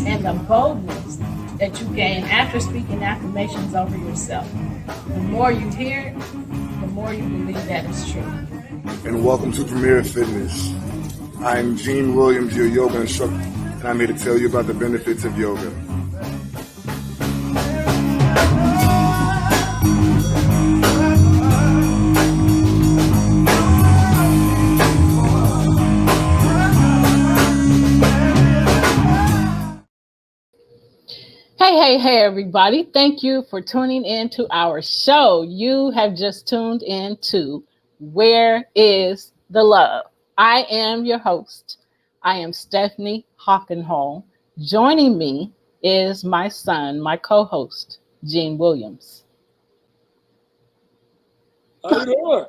and the boldness that you gain after speaking affirmations over yourself. The more you hear it, the more you believe that it's true. And welcome to Premier Fitness. I'm Gene Williams, your yoga instructor, and I'm here to tell you about the benefits of yoga. Hey, everybody. Thank you for tuning in to our show. You have just tuned in to Where is the Love? I am your host. I am Stephanie Hockenhall. Joining me is my son, my co-host, Gene Williams. How you doing?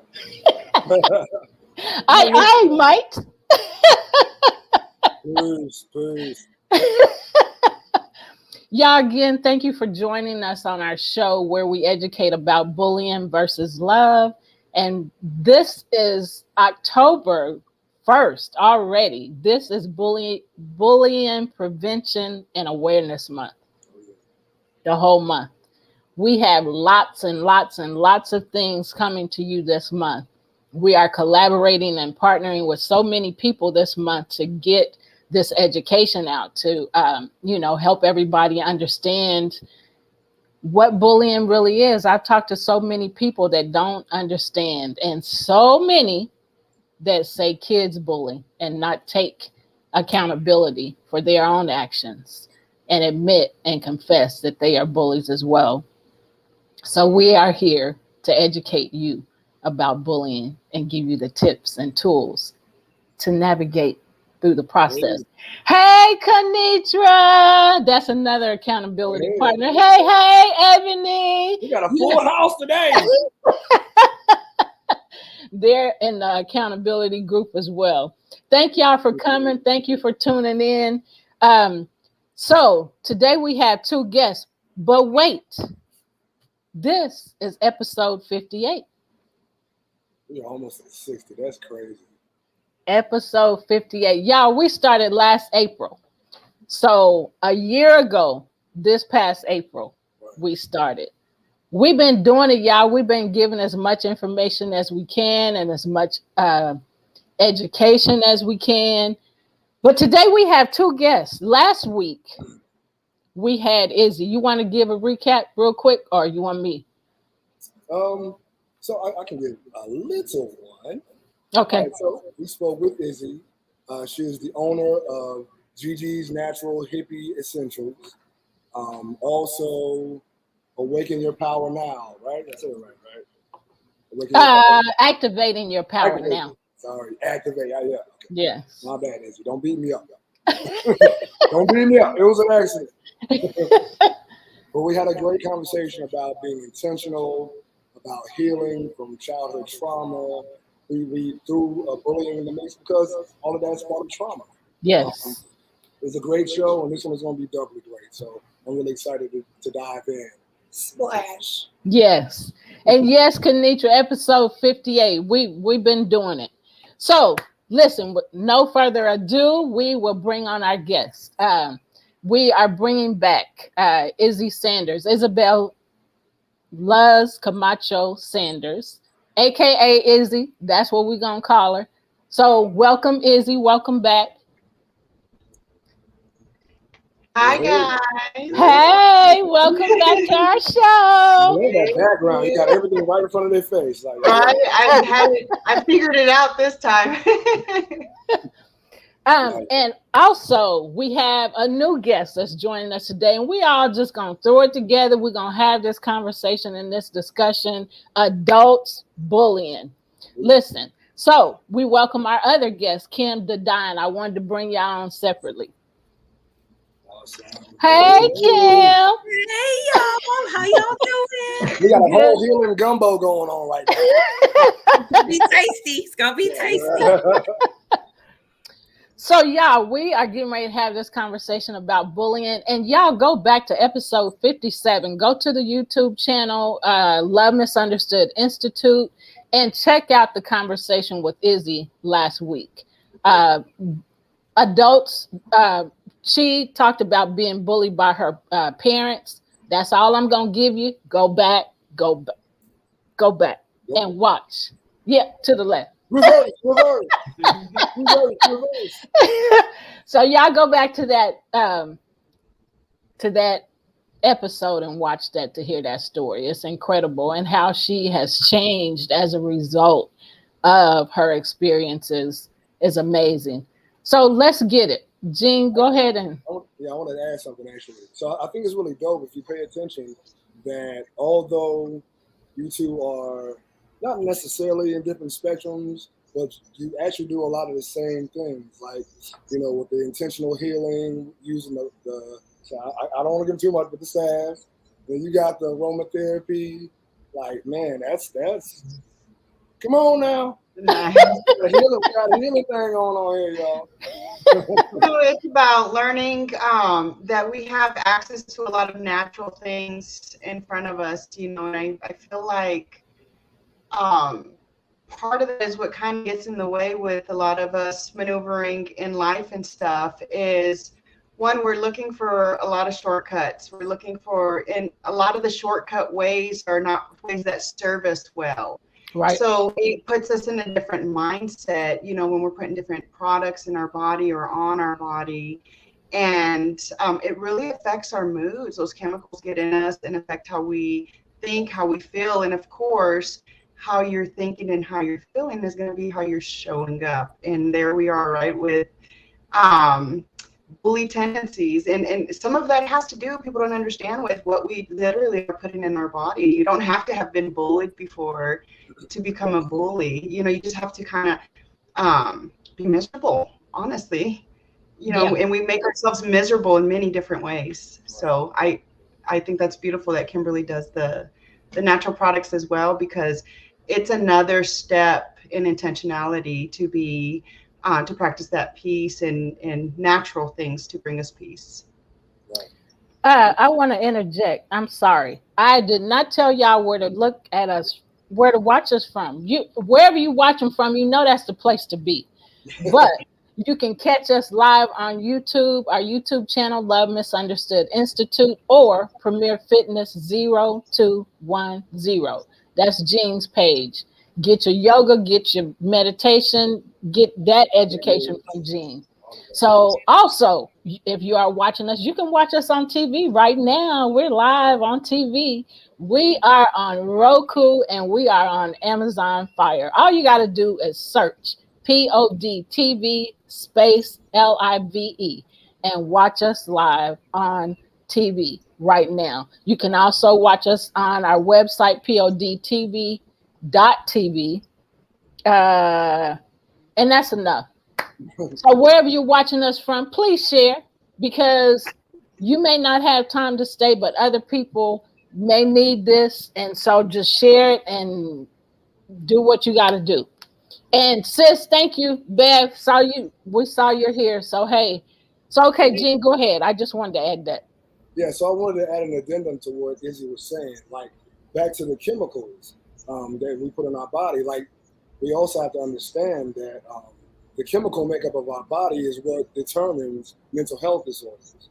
I might. Please. Y'all, again, thank you for joining us on our show where we educate about bullying versus love. And this is October 1st already. This is Bullying Prevention and Awareness Month. The whole month. We have lots and lots and lots of things coming to you this month. We are collaborating and partnering with so many people this month to get this education out to, help everybody understand what bullying really is. I've talked to so many people that don't understand, and so many that say kids bully and not take accountability for their own actions and admit and confess that they are bullies as well. So we are here to educate you about bullying and give you the tips and tools to navigate through the process. Hey, Kanitra, that's another accountability partner. Hey, Ebony. We got a full house today. They're in the accountability group as well. Thank y'all for coming. Thank you for tuning in. So today we have two guests, but wait, this is episode 58. We're almost at 60. That's crazy. Episode 58. Y'all, we started last April. So a year ago, this past April, we started. We've been doing it, y'all. We've been giving as much information as we can and as much education as we can. But today we have two guests. Last week, we had Izzy. You want to give a recap real quick, or you want me? So I can give a little one. Okay. So we spoke with Izzy. She is the owner of Gigi's Natural Hippie Essentials. Also, Awaken Your Power Now, right? That's it, right? Activating Your Power Now. Sorry, activate. Yeah. Okay. Yes. My bad, Izzy. Don't beat me up. Don't beat me up. It was an accident. But we had a great conversation about being intentional, about healing from childhood trauma. We threw bullying in the mix because all of that's part of trauma. Yes. It's a great show, and this one is going to be doubly great. So I'm really excited to dive in. Splash. Yes. And yes, Kanitra, episode 58. We've been doing it. So listen, with no further ado, we will bring on our guests. We are bringing back Izzy Sanders, Isabel Luz Camacho Sanders, AKA Izzy. That's what we're going to call her. So welcome, Izzy. Welcome back. Hi, guys. Hey, welcome back to our show. Yeah, that background, you got everything right in front of their face. Like, I figured it out this time. And also, we have a new guest that's joining us today, and we all just going to throw it together. We're going to have this conversation and this discussion, adults bullying. Listen, so we welcome our other guest, Kim Dadine. I wanted to bring y'all on separately. Hey, Kim. Hey, y'all. How y'all doing? We got a whole healing gumbo going on right now. It's gonna be tasty. It's gonna be tasty. So, y'all, we are getting ready to have this conversation about bullying. And y'all go back to episode 57. Go to the YouTube channel, Love Misunderstood Institute, and check out the conversation with Izzy last week. Adults she talked about being bullied by her parents. That's all I'm gonna give you. Go back, go back, and watch. Yeah, to the left. Reverse. Reverse. So y'all go back to that episode and watch that to hear that story. It's incredible, and how she has changed as a result of her experiences is amazing. So let's get it. Jean, go ahead and. I wanted to add something actually. So I think it's really dope if you pay attention that although you two are not necessarily in different spectrums, but you actually do a lot of the same things, like, with the intentional healing, using the so I don't want to give too much, but the salves. Then you got the aromatherapy. Like, man, that's come on now. Nice. We got a healing thing on here, y'all. So it's about learning that we have access to a lot of natural things in front of us, and I feel like part of that is what kind of gets in the way with a lot of us maneuvering in life and stuff is, one, we're looking for a lot of shortcuts. We're looking for, and a lot of the shortcut ways are not ways that serve us well. Right. So it puts us in a different mindset, when we're putting different products in our body or on our body. And it really affects our moods. Those chemicals get in us and affect how we think, how we feel. And of course, how you're thinking and how you're feeling is going to be how you're showing up. And there we are, right, with bully tendencies. And some of that has to do, people don't understand, with what we literally are putting in our body. You don't have to have been bullied before to become a bully. You just have to kind of be miserable, honestly. And we make ourselves miserable in many different ways. So I think that's beautiful that Kimberly does the natural products as well, because it's another step in intentionality to be to practice that peace and natural things to bring us peace. I want to interject. I'm sorry. I did not tell y'all where to look at us, where to watch us from. Wherever you watch them from, that's the place to be. But you can catch us live on YouTube, our YouTube channel, Love Misunderstood Institute, or Premier Fitness 0210. That's Jean's page. Get your yoga, get your meditation, get that education from Jean. So also, if you are watching us, you can watch us on TV right now. We're live on TV. We are on Roku and we are on Amazon Fire. All you got to do is search POD space LIVE and watch us live on TV right now. You can also watch us on our website, podtv.tv. And that's enough. So wherever you're watching us from, please share, because you may not have time to stay, but other people may need this. And so just share it and do what you got to do. And sis, thank you, Bev. We saw you're here. So, hey, so, okay, Jean, go ahead. I just wanted to add that. Yeah, so I wanted to add an addendum to what Izzy was saying, like back to the chemicals that we put in our body. Like, we also have to understand that the chemical makeup of our body is what determines mental health disorders.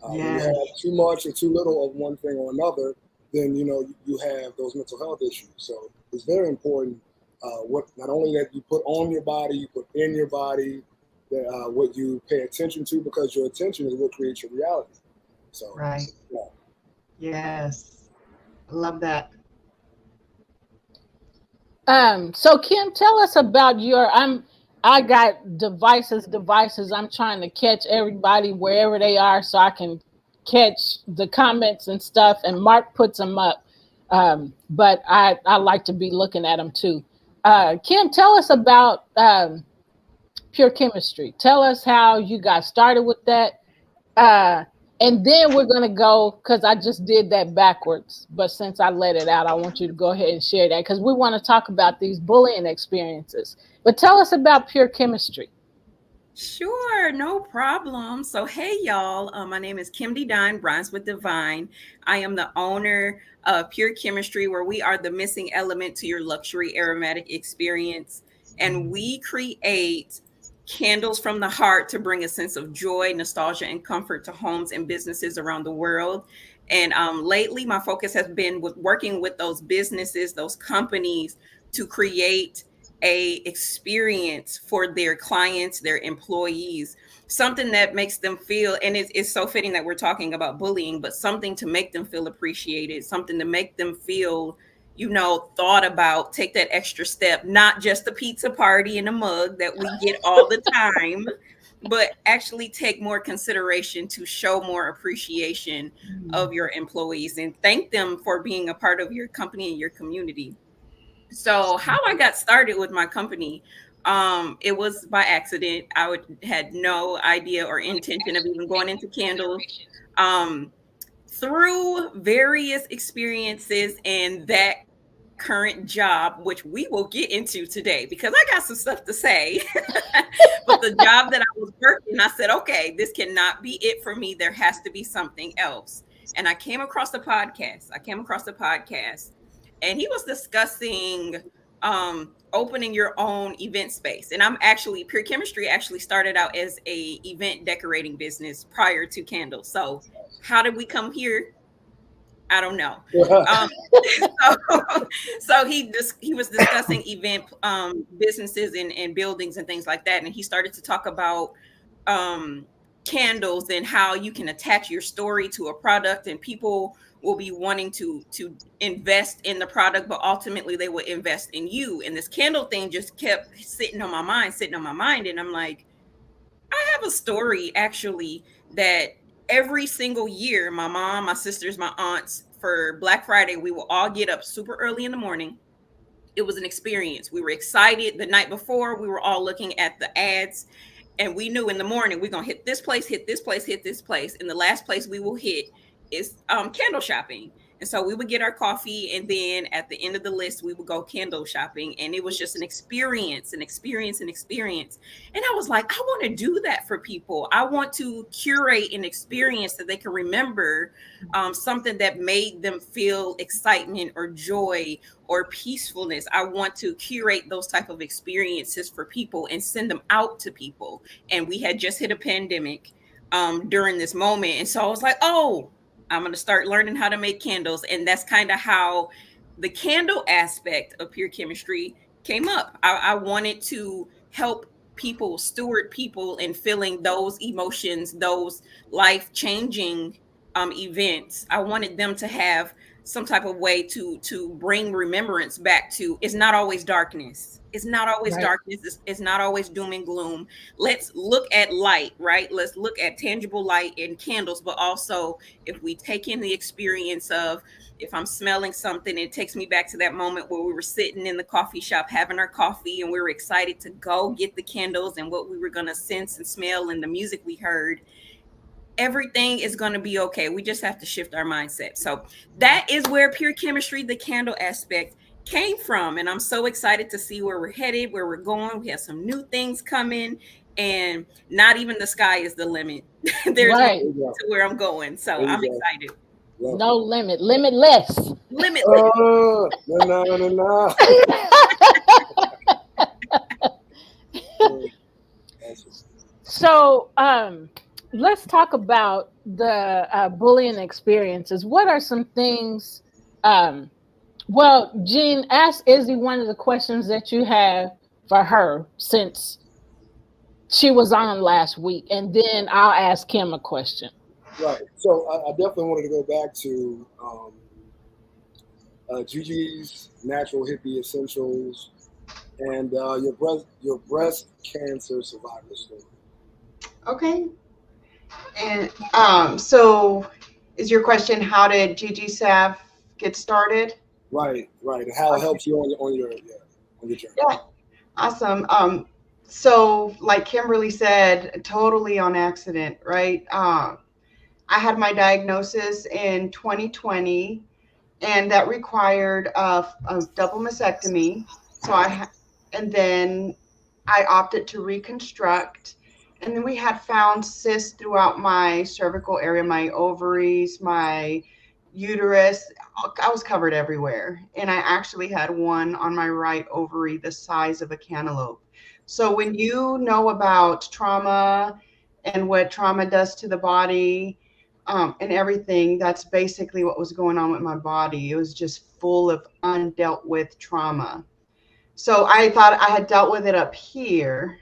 When you have too much or too little of one thing or another, then you have those mental health issues. So it's very important what not only that you put on your body, you put in your body, that what you pay attention to, because your attention is what creates your reality. So right. Yeah. Yes. I love that. So Kim, tell us about I got devices. I'm trying to catch everybody wherever they are so I can catch the comments and stuff, and Mark puts them up. But I like to be looking at them too. Kim, tell us about Pure Chemistry. Tell us how you got started with that. And then we're going to go, because I just did that backwards. But since I let it out, I want you to go ahead and share that, because we want to talk about these bullying experiences. But tell us about Pure Chemistry. Sure, no problem. So, hey, y'all. My name is Kim D. Dine, Bronze with Divine. I am the owner of Pure Chemistry, where we are the missing element to your luxury aromatic experience. And we create candles from the heart to bring a sense of joy, nostalgia, and comfort to homes and businesses around the world. And lately, my focus has been with working with those businesses, those companies, to create a experience for their clients, their employees, something that makes them feel, and it's so fitting that we're talking about bullying, but something to make them feel appreciated, something to make them feel, thought about, take that extra step, not just a pizza party and a mug that we get all the time, but actually take more consideration to show more appreciation of your employees and thank them for being a part of your company and your community. So how I got started with my company, it was by accident. Had no idea or intention of even going into candles. Um, through various experiences and that current job, which we will get into today because I got some stuff to say. But the job that I was working, I said, okay, this cannot be it for me. There has to be something else. And I came across a podcast. And he was discussing opening your own event space. And I'm actually, Pure Chemistry actually started out as a event decorating business prior to candles. So how did we come here? I don't know. So he was discussing event businesses and buildings and things like that, and he started to talk about um, candles and how you can attach your story to a product, and people will be wanting to invest in the product, but ultimately they will invest in you. And this candle thing just kept sitting on my mind, and I'm like, I have a story actually that every single year, my mom, my sisters, my aunts, for Black Friday, we will all get up super early in the morning. It was an experience. We were excited the night before. We were all looking at the ads, and we knew in the morning we're gonna hit this place, hit this place, hit this place, and the last place we will hit is candle shopping. And so we would get our coffee, and then at the end of the list, we would go candle shopping, and it was just an experience, an experience. And I was like, I want to do that for people. I want to curate an experience that they can remember, something that made them feel excitement or joy or peacefulness. I want to curate those type of experiences for people and send them out to people. And we had just hit a pandemic during this moment. And so I was like, oh, I'm going to start learning how to make candles. And that's kind of how the candle aspect of Pure Chemistry came up. I wanted to help people, steward people, and feeling those emotions, those life changing events. I wanted them to have some type of way to bring remembrance back to, it's not always darkness. It's not always Right. darkness. It's not always doom and gloom. Let's look at light, right? Let's look at tangible light and candles, but also if we take in the experience of, if I'm smelling something, it takes me back to that moment where we were sitting in the coffee shop having our coffee and we were excited to go get the candles and what we were going to sense and smell and the music we heard. Everything is going to be okay. We just have to shift our mindset. So that is where Pure Chemistry, the candle aspect, came from. And I'm so excited to see where we're headed, where we're going. We have some new things coming, and not even the sky is the limit. There's no Right. limit to where I'm going. So I'm excited. No limit. Limitless. Limitless. No. So, let's talk about the bullying experiences. What are some things? Well, Jean, ask Izzy one of the questions that you have for her since she was on last week, and then I'll ask him a question. Right. So I definitely wanted to go back to Gigi's Natural Hippie Essentials and your breast cancer survivor story. Okay. And so is your question, how did Gigi Sav get started? Right. And how it helps you on your journey. Yeah. Awesome. So like Kimberly said, totally on accident, right? I had my diagnosis in 2020, and that required a double mastectomy. So and then I opted to reconstruct. And then we had found cysts throughout my cervical area, my ovaries, my uterus. I was covered everywhere. And I actually had one on my right ovary the size of a cantaloupe. So when you know about trauma and what trauma does to the body, and everything, that's basically what was going on with my body. It was just full of undealt with trauma. So I thought I had dealt with it up here,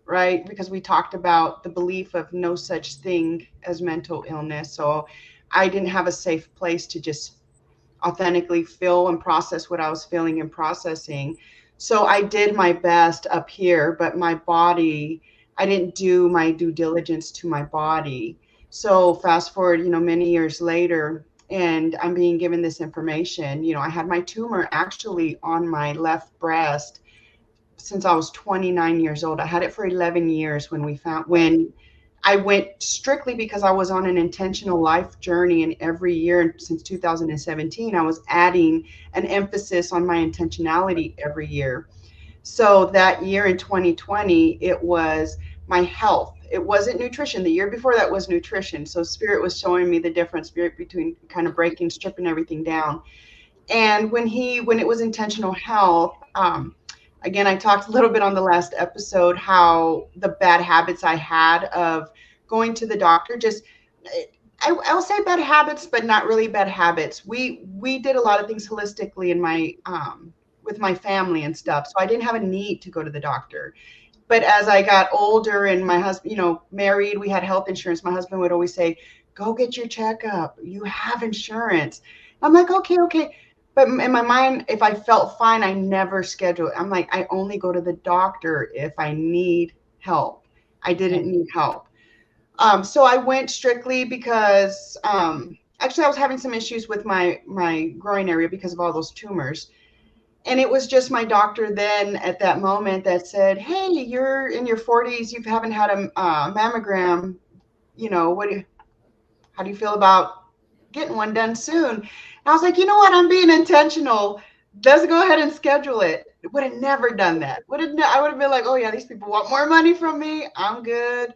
right? Because we talked about the belief of no such thing as mental illness. So I didn't have a safe place to just authentically feel and process what I was feeling and processing. So I did my best up here, but my body, I didn't do my due diligence to my body. So fast forward, many years later, and I'm being given this information. I had my tumor actually on my left breast since I was 29 years old. I had it for 11 years when I went strictly because I was on an intentional life journey, and every year since 2017, I was adding an emphasis on my intentionality every year. So that year in 2020, it was my health. It wasn't nutrition. The year before that was nutrition. So Spirit was showing me the difference between kind of breaking, stripping everything down. And when it was intentional health, again, I talked a little bit on the last episode how the bad habits I had of going to the doctor, just I'll say bad habits, but not really bad habits. We did a lot of things holistically in my with my family and stuff, so I didn't have a need to go to the doctor. But as I got older and my husband, married, we had health insurance. My husband would always say, "Go get your checkup. You have insurance." I'm like, okay. But in my mind, if I felt fine, I never schedule it. I'm like, I only go to the doctor if I need help. I didn't need help. So I went strictly because actually I was having some issues with my groin area because of all those tumors. And it was just my doctor then at that moment that said, "Hey, you're in your 40s. You haven't had a mammogram. How do you feel about getting one done soon?" And I was like, "You know what? I'm being intentional. Let's go ahead and schedule it." Would have never done that. I would have been like, "Oh yeah, these people want more money from me. I'm good."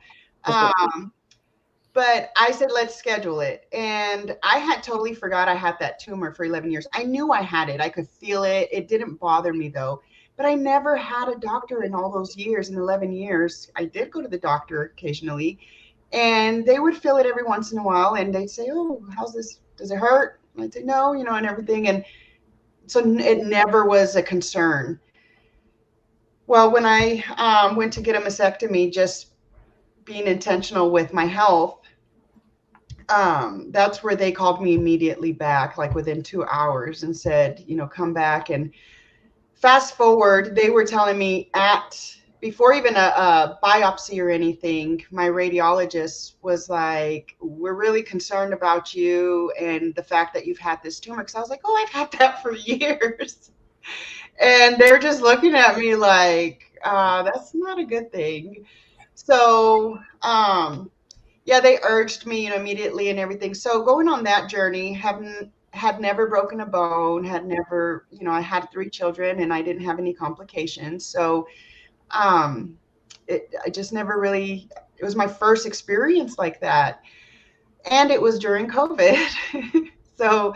But I said, let's schedule it. And I had totally forgot I had that tumor for 11 years. I knew I had it. I could feel it. It didn't bother me though. But I never had a doctor in all those years. In 11 years, I did go to the doctor occasionally, and they would feel it every once in a while. And they'd say, "Oh, how's this? Does it hurt?" And I'd say, "No," and everything. And so it never was a concern. Well, when I went to get a mastectomy, just being intentional with my health, that's where they called me immediately back, like within 2 hours, and said, come back. And fast forward, they were telling me before even a biopsy or anything, my radiologist was like, "We're really concerned about you and the fact that you've had this tumor." Because I was like, "Oh, I've had that for years." And they're just looking at me like, that's not a good thing. So, yeah, they urged me, immediately and everything. So going on that journey, had never broken a bone, had never, I had 3 children and I didn't have any complications. So, I just never really, it was my first experience like that. And it was during COVID. So,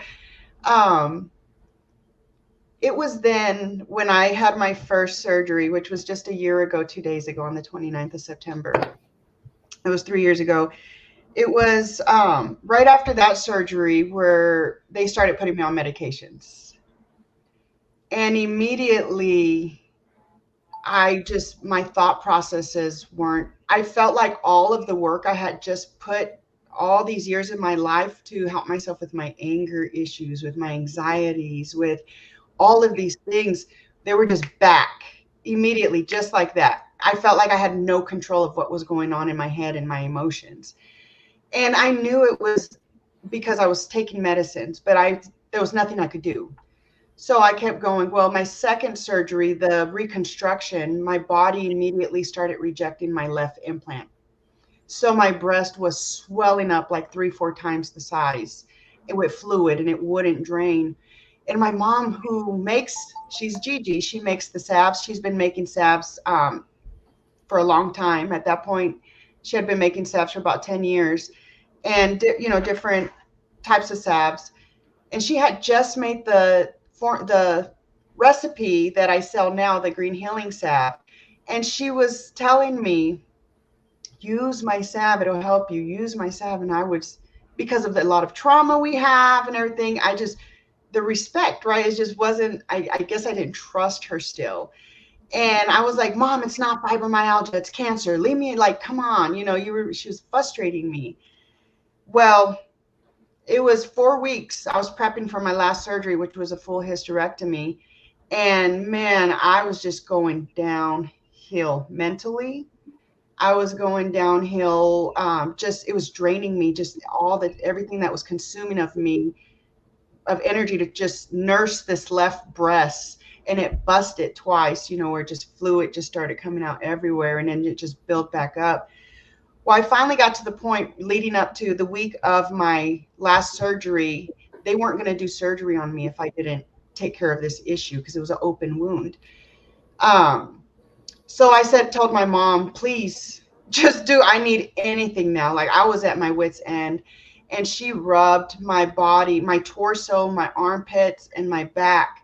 it was then when I had my first surgery, which was just a year ago, 2 days ago on the 29th of September. It was 3 years ago. It was right after that surgery where they started putting me on medications. And immediately, my thought processes I felt like all of the work I had just put all these years of my life to help myself with my anger issues, with my anxieties, with all of these things, they were just back immediately, just like that. I felt like I had no control of what was going on in my head and my emotions. And I knew it was because I was taking medicines, but there was nothing I could do. So I kept going. Well, my second surgery, the reconstruction, my body immediately started rejecting my left implant. So my breast was swelling up like 3-4 times the size. It with fluid and it wouldn't drain. And my mom, she's Gigi, she makes the salves. She's been making salves for a long time. At that point, she had been making salves for about 10 years and, different types of salves. And she had just made the recipe that I sell now, the green healing salve. And she was telling me, use my salve, it'll help you. Use my salve. And I would, because of a lot of trauma we have and everything, the respect, right? It just wasn't, I guess I didn't trust her still. And I was like, Mom, it's not fibromyalgia, it's cancer. Leave me, like, come on. She was frustrating me. Well, it was 4 weeks. I was prepping for my last surgery, which was a full hysterectomy. And man, I was just going downhill mentally. I was going downhill. It was draining me, just everything that was consuming of me, of energy to just nurse this left breast. And it busted twice, where just fluid just started coming out everywhere. And then it just built back up. Well, I finally got to the point leading up to the week of my last surgery. They weren't going to do surgery on me if I didn't take care of this issue, because it was an open wound. So I told my mom, please I need anything now. Like, I was at my wit's end. And she rubbed my body, my torso, my armpits, and my back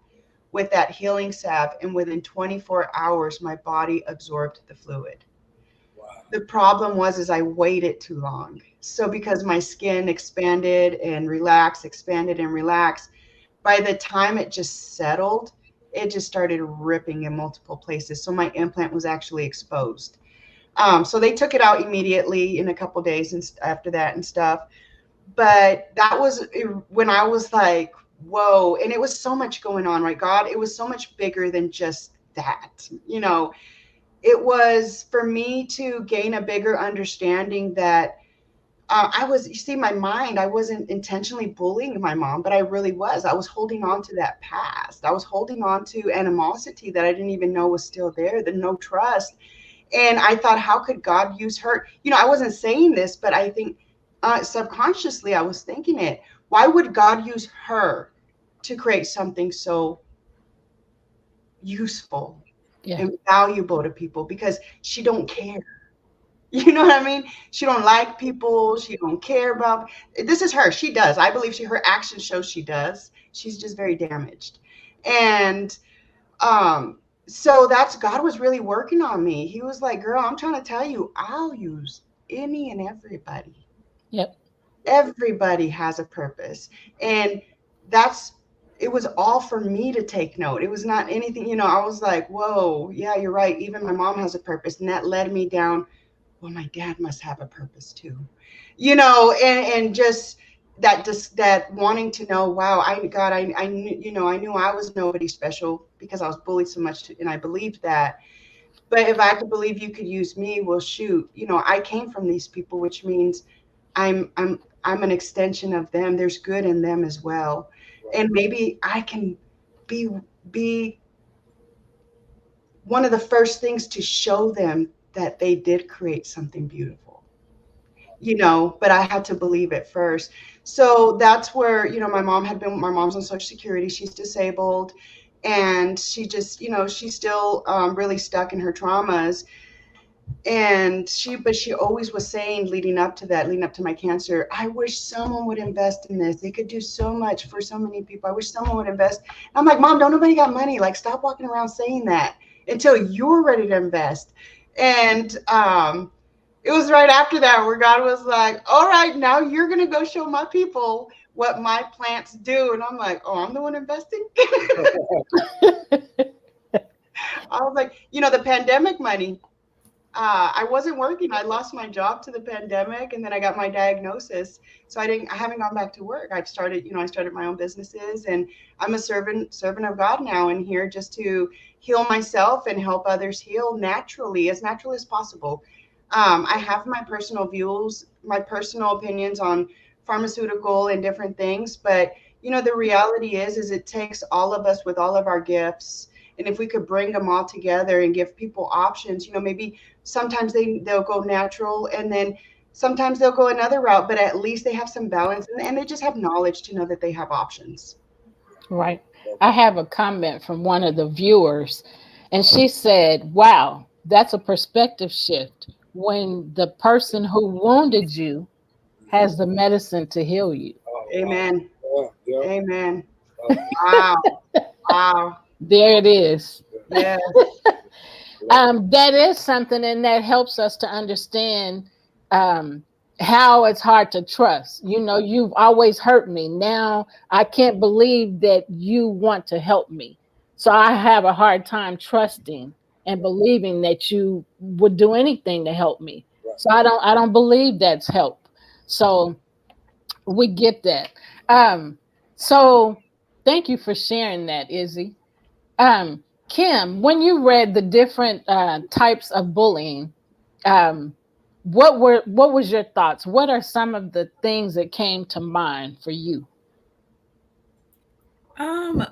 with that healing salve. And within 24 hours, my body absorbed the fluid. Wow. The problem was I waited too long. So because my skin expanded and relaxed, by the time it just settled, it just started ripping in multiple places. So my implant was actually exposed. So they took it out immediately in a couple days and after that and stuff. But that was when I was like, whoa. And it was so much going on, right? God, it was so much bigger than just that. It was for me to gain a bigger understanding that my mind, I wasn't intentionally bullying my mom, but I really was. I was holding on to that past. I was holding on to animosity that I didn't even know was still there, the no trust. And I thought, how could God use her? I wasn't saying this, but I think subconsciously I was thinking it. Why would God use her to create something so useful and valuable to people? Because she don't care. You know what I mean? She don't like people. She don't care about. This is her. She does. I believe her actions show she does. She's just very damaged. And so God was really working on me. He was like, girl, I'm trying to tell you, I'll use any and everybody. Yep. Everybody has a purpose. And it was all for me to take note. It was not anything, I was like, whoa, yeah, you're right. Even my mom has a purpose. And that led me down, well, my dad must have a purpose too, and just that wanting to know, wow, I knew I was nobody special because I was bullied so much, and I believed that. But if I could believe you could use me, well, shoot, I came from these people, which means I'm an extension of them. There's good in them as well. And maybe I can be one of the first things to show them that they did create something beautiful, but I had to believe it first. So that's where, my mom's on Social Security. She's disabled, and she just, she's still really stuck in her traumas. And but she always was saying, leading up to my cancer, I wish someone would invest in this. They could do so much for so many people. I wish someone would invest. And I'm like, Mom, don't nobody got money. Like, stop walking around saying that until you're ready to invest. And it was right after that where God was like, all right, now you're going to go show my people what my plants do. And I'm like, oh, I'm the one investing? I was like, the pandemic money. I wasn't working. I lost my job to the pandemic, and then I got my diagnosis. So I haven't gone back to work. I started my own businesses, and I'm a servant of God now, and here just to heal myself and help others heal naturally as possible. I have my personal views, my personal opinions on pharmaceutical and different things, but the reality is it takes all of us with all of our gifts. And if we could bring them all together and give people options, maybe sometimes they'll go natural, and then sometimes they'll go another route, but at least they have some balance, and they just have knowledge to know that they have options. Right. I have a comment from one of the viewers, and she said, wow, that's a perspective shift when the person who wounded you has the medicine to heal you. Amen. Amen. Wow. Wow. There it is. Yeah. That is something, and that helps us to understand how it's hard to trust. You've always hurt me. Now I can't believe that you want to help me. So I have a hard time trusting and believing that you would do anything to help me. So I don't believe that's help. So we get that. So thank you for sharing that, Izzy. Kim, when you read the different types of bullying, um, what was your thoughts? What are some of the things that came to mind for you?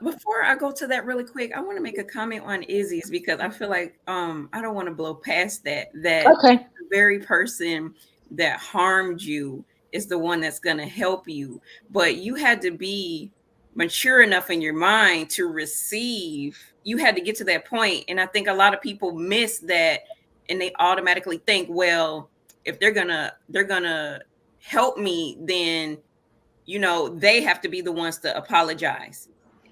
Before I go to that really quick, I want to make a comment on Izzy's because I feel like I don't want to blow past that Okay. the very person that harmed you is the one that's going to help you, but you had to be mature enough in your mind to receive. You had to get to that point, and I think a lot of people miss that, and they automatically think, well, if they're gonna help me, then they have to be the ones to apologize.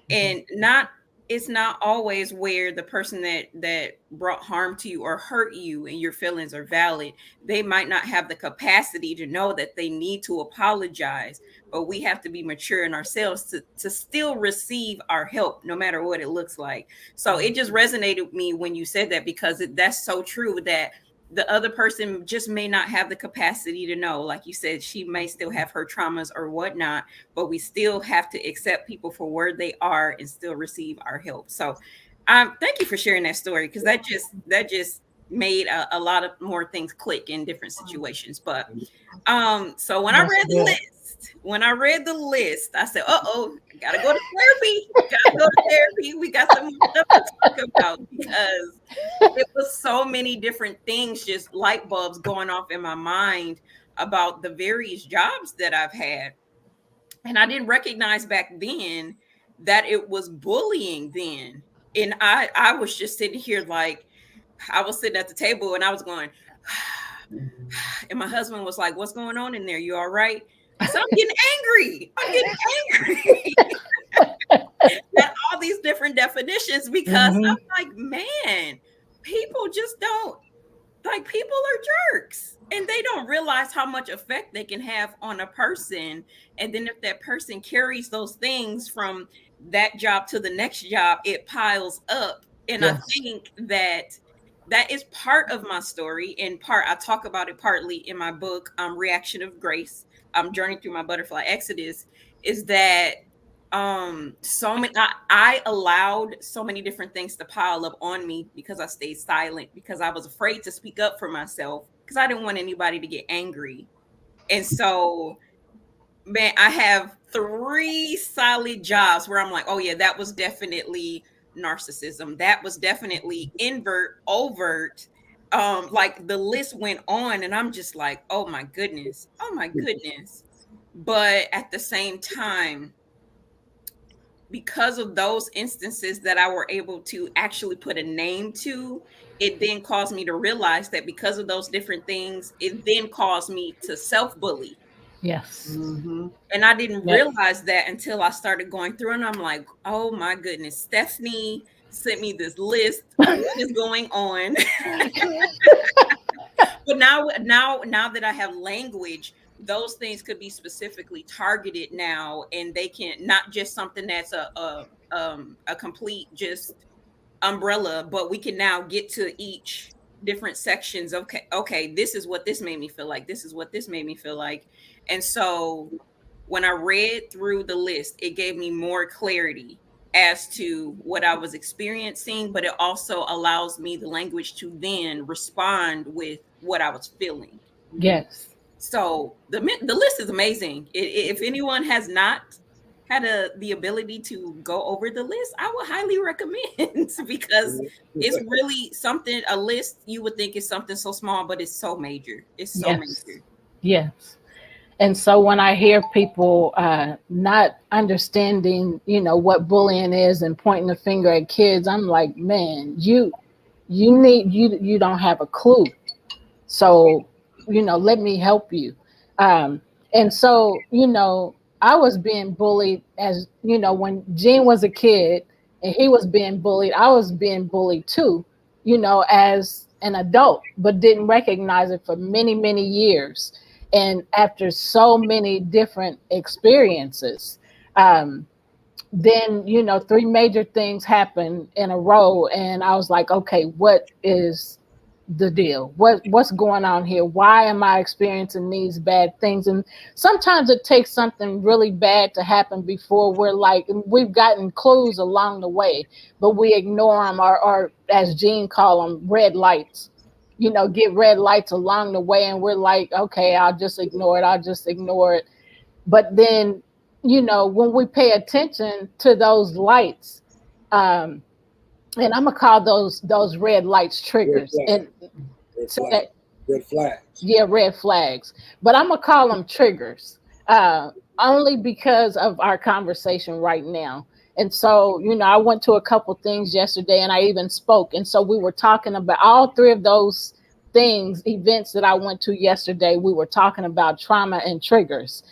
And not it's not always where the person that brought harm to you or hurt you and your feelings are valid. They might not have the capacity to know that they need to apologize, but we have to be mature in ourselves to still receive our help no matter what it looks like. So it just resonated with me when you said that, because that's so true, that the other person just may not have the capacity to know. Like you said, she may still have her traumas or whatnot, but we still have to accept people for where they are and still receive our help. So thank you for sharing that story, because that just made a lot of more things click in different situations. But so That's good. when I read the list, I said, "Uh-oh, I gotta go to therapy. Gotta go to therapy. We got some more stuff to talk about," because it was so many different things, just light bulbs going off in my mind about the various jobs that I've had. And I didn't recognize back then that it was bullying then. And I was just sitting here like, I was sitting at the table and I was going, and my husband was like, "What's going on in there? You all right?" I said, "I'm getting angry. I'm getting angry." At all these different definitions, because Hmm. I'm like, man, people just don't, like, people are jerks and they don't realize how much effect they can have on a person. And then if that person carries those things from that job to the next job, it piles up. And I Yes. think that is part of my story. In part, I talk about it partly in my book, Reaction of Grace, Journey Through My Butterfly Exodus, is that so many I allowed so many different things to pile up on me because I stayed silent, because I was afraid to speak up for myself, because I didn't want anybody to get angry. And so, man, I have 3 solid jobs where I'm like, oh yeah, that was definitely narcissism, that was definitely overt. Like, the list went on and I'm just like, oh my goodness, oh my goodness. But at the same time, because of those instances that I were able to actually put a name to, it then caused me to realize that because of those different things, it then caused me to self bully. Yes. Mm-hmm. And I didn't Yep. realize that until I started going through, and I'm like, oh my goodness, Stephanie sent me this list. What is going on? But now that I have language, those things could be specifically targeted now, and they can not just something that's a complete just umbrella, but we can now get to each different sections. Okay, this is what this made me feel like. This is what this made me feel like. And so when I read through the list, it gave me more clarity as to what I was experiencing, but it also allows me the language to then respond with what I was feeling. Yes. So the list is amazing. If anyone has not had the ability to go over the list, I would highly recommend because it's really something. A list you would think is something so small, but it's so major. It's so Yes. major. Yes. And so when I hear people not understanding, what bullying is and pointing the finger at kids, I'm like, man, you don't have a clue. So, let me help you. And so, I was being bullied as, when Gene was a kid and he was being bullied, I was being bullied too, as an adult, but didn't recognize it for many, many years. And after so many different experiences, then, three major things happened in a row. And I was like, okay, what is the deal? What's going on here? Why am I experiencing these bad things? And sometimes it takes something really bad to happen before we've gotten clues along the way, but we ignore them, or as Gene call them, red lights. Get red lights along the way, and we're like, okay, I'll just ignore it. But then, when we pay attention to those lights, and I'm gonna call those red lights triggers. Red flags. Yeah, red flags. But I'm gonna call them triggers, only because of our conversation right now. And so, I went to a couple things yesterday, and I even spoke. And so we were talking about all three of those events that I went to yesterday. We were talking about trauma and triggers.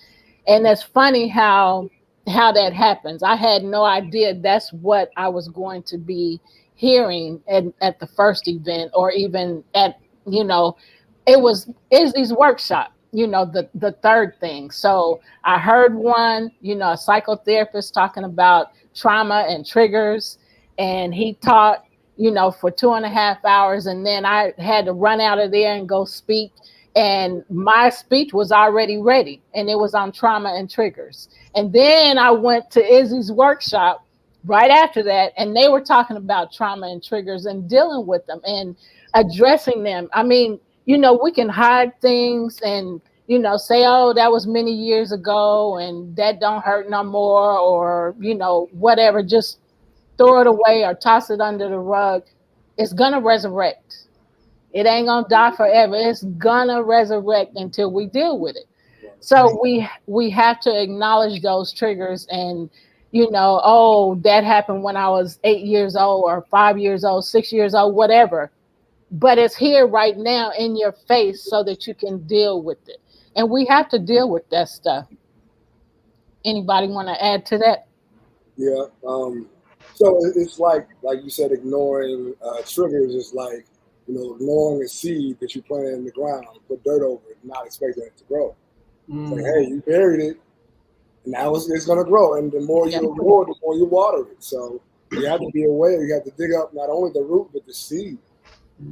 And it's funny how that happens. I had no idea that's what I was going to be hearing at the first event, or even at, it was Izzy's workshop, the third thing. So I heard one, a psychotherapist talking about trauma and triggers, and he taught, for 2.5 hours. And then I had to run out of there and go speak. And my speech was already ready, and it was on trauma and triggers. And then I went to Izzy's workshop right after that, and they were talking about trauma and triggers and dealing with them and addressing them. I mean, we can hide things and, say, oh, that was many years ago and that don't hurt no more, or, whatever, just throw it away or toss it under the rug. It's going to resurrect. It ain't gonna die forever. It's gonna resurrect until we deal with it. So we have to acknowledge those triggers, and oh, that happened when I was 8 years old, or 5 years old, 6 years old, whatever. But it's here right now in your face so that you can deal with it. And we have to deal with that stuff. Anybody want to add to that? Yeah. So it's like you said, ignoring triggers is like, ignoring a seed that you planted in the ground, put dirt over it, not expecting it to grow. It's like, hey, you buried it, and now it's going to grow. And the more you ignore it, the more you water it. So you have to be aware. You have to dig up not only the root, but the seed.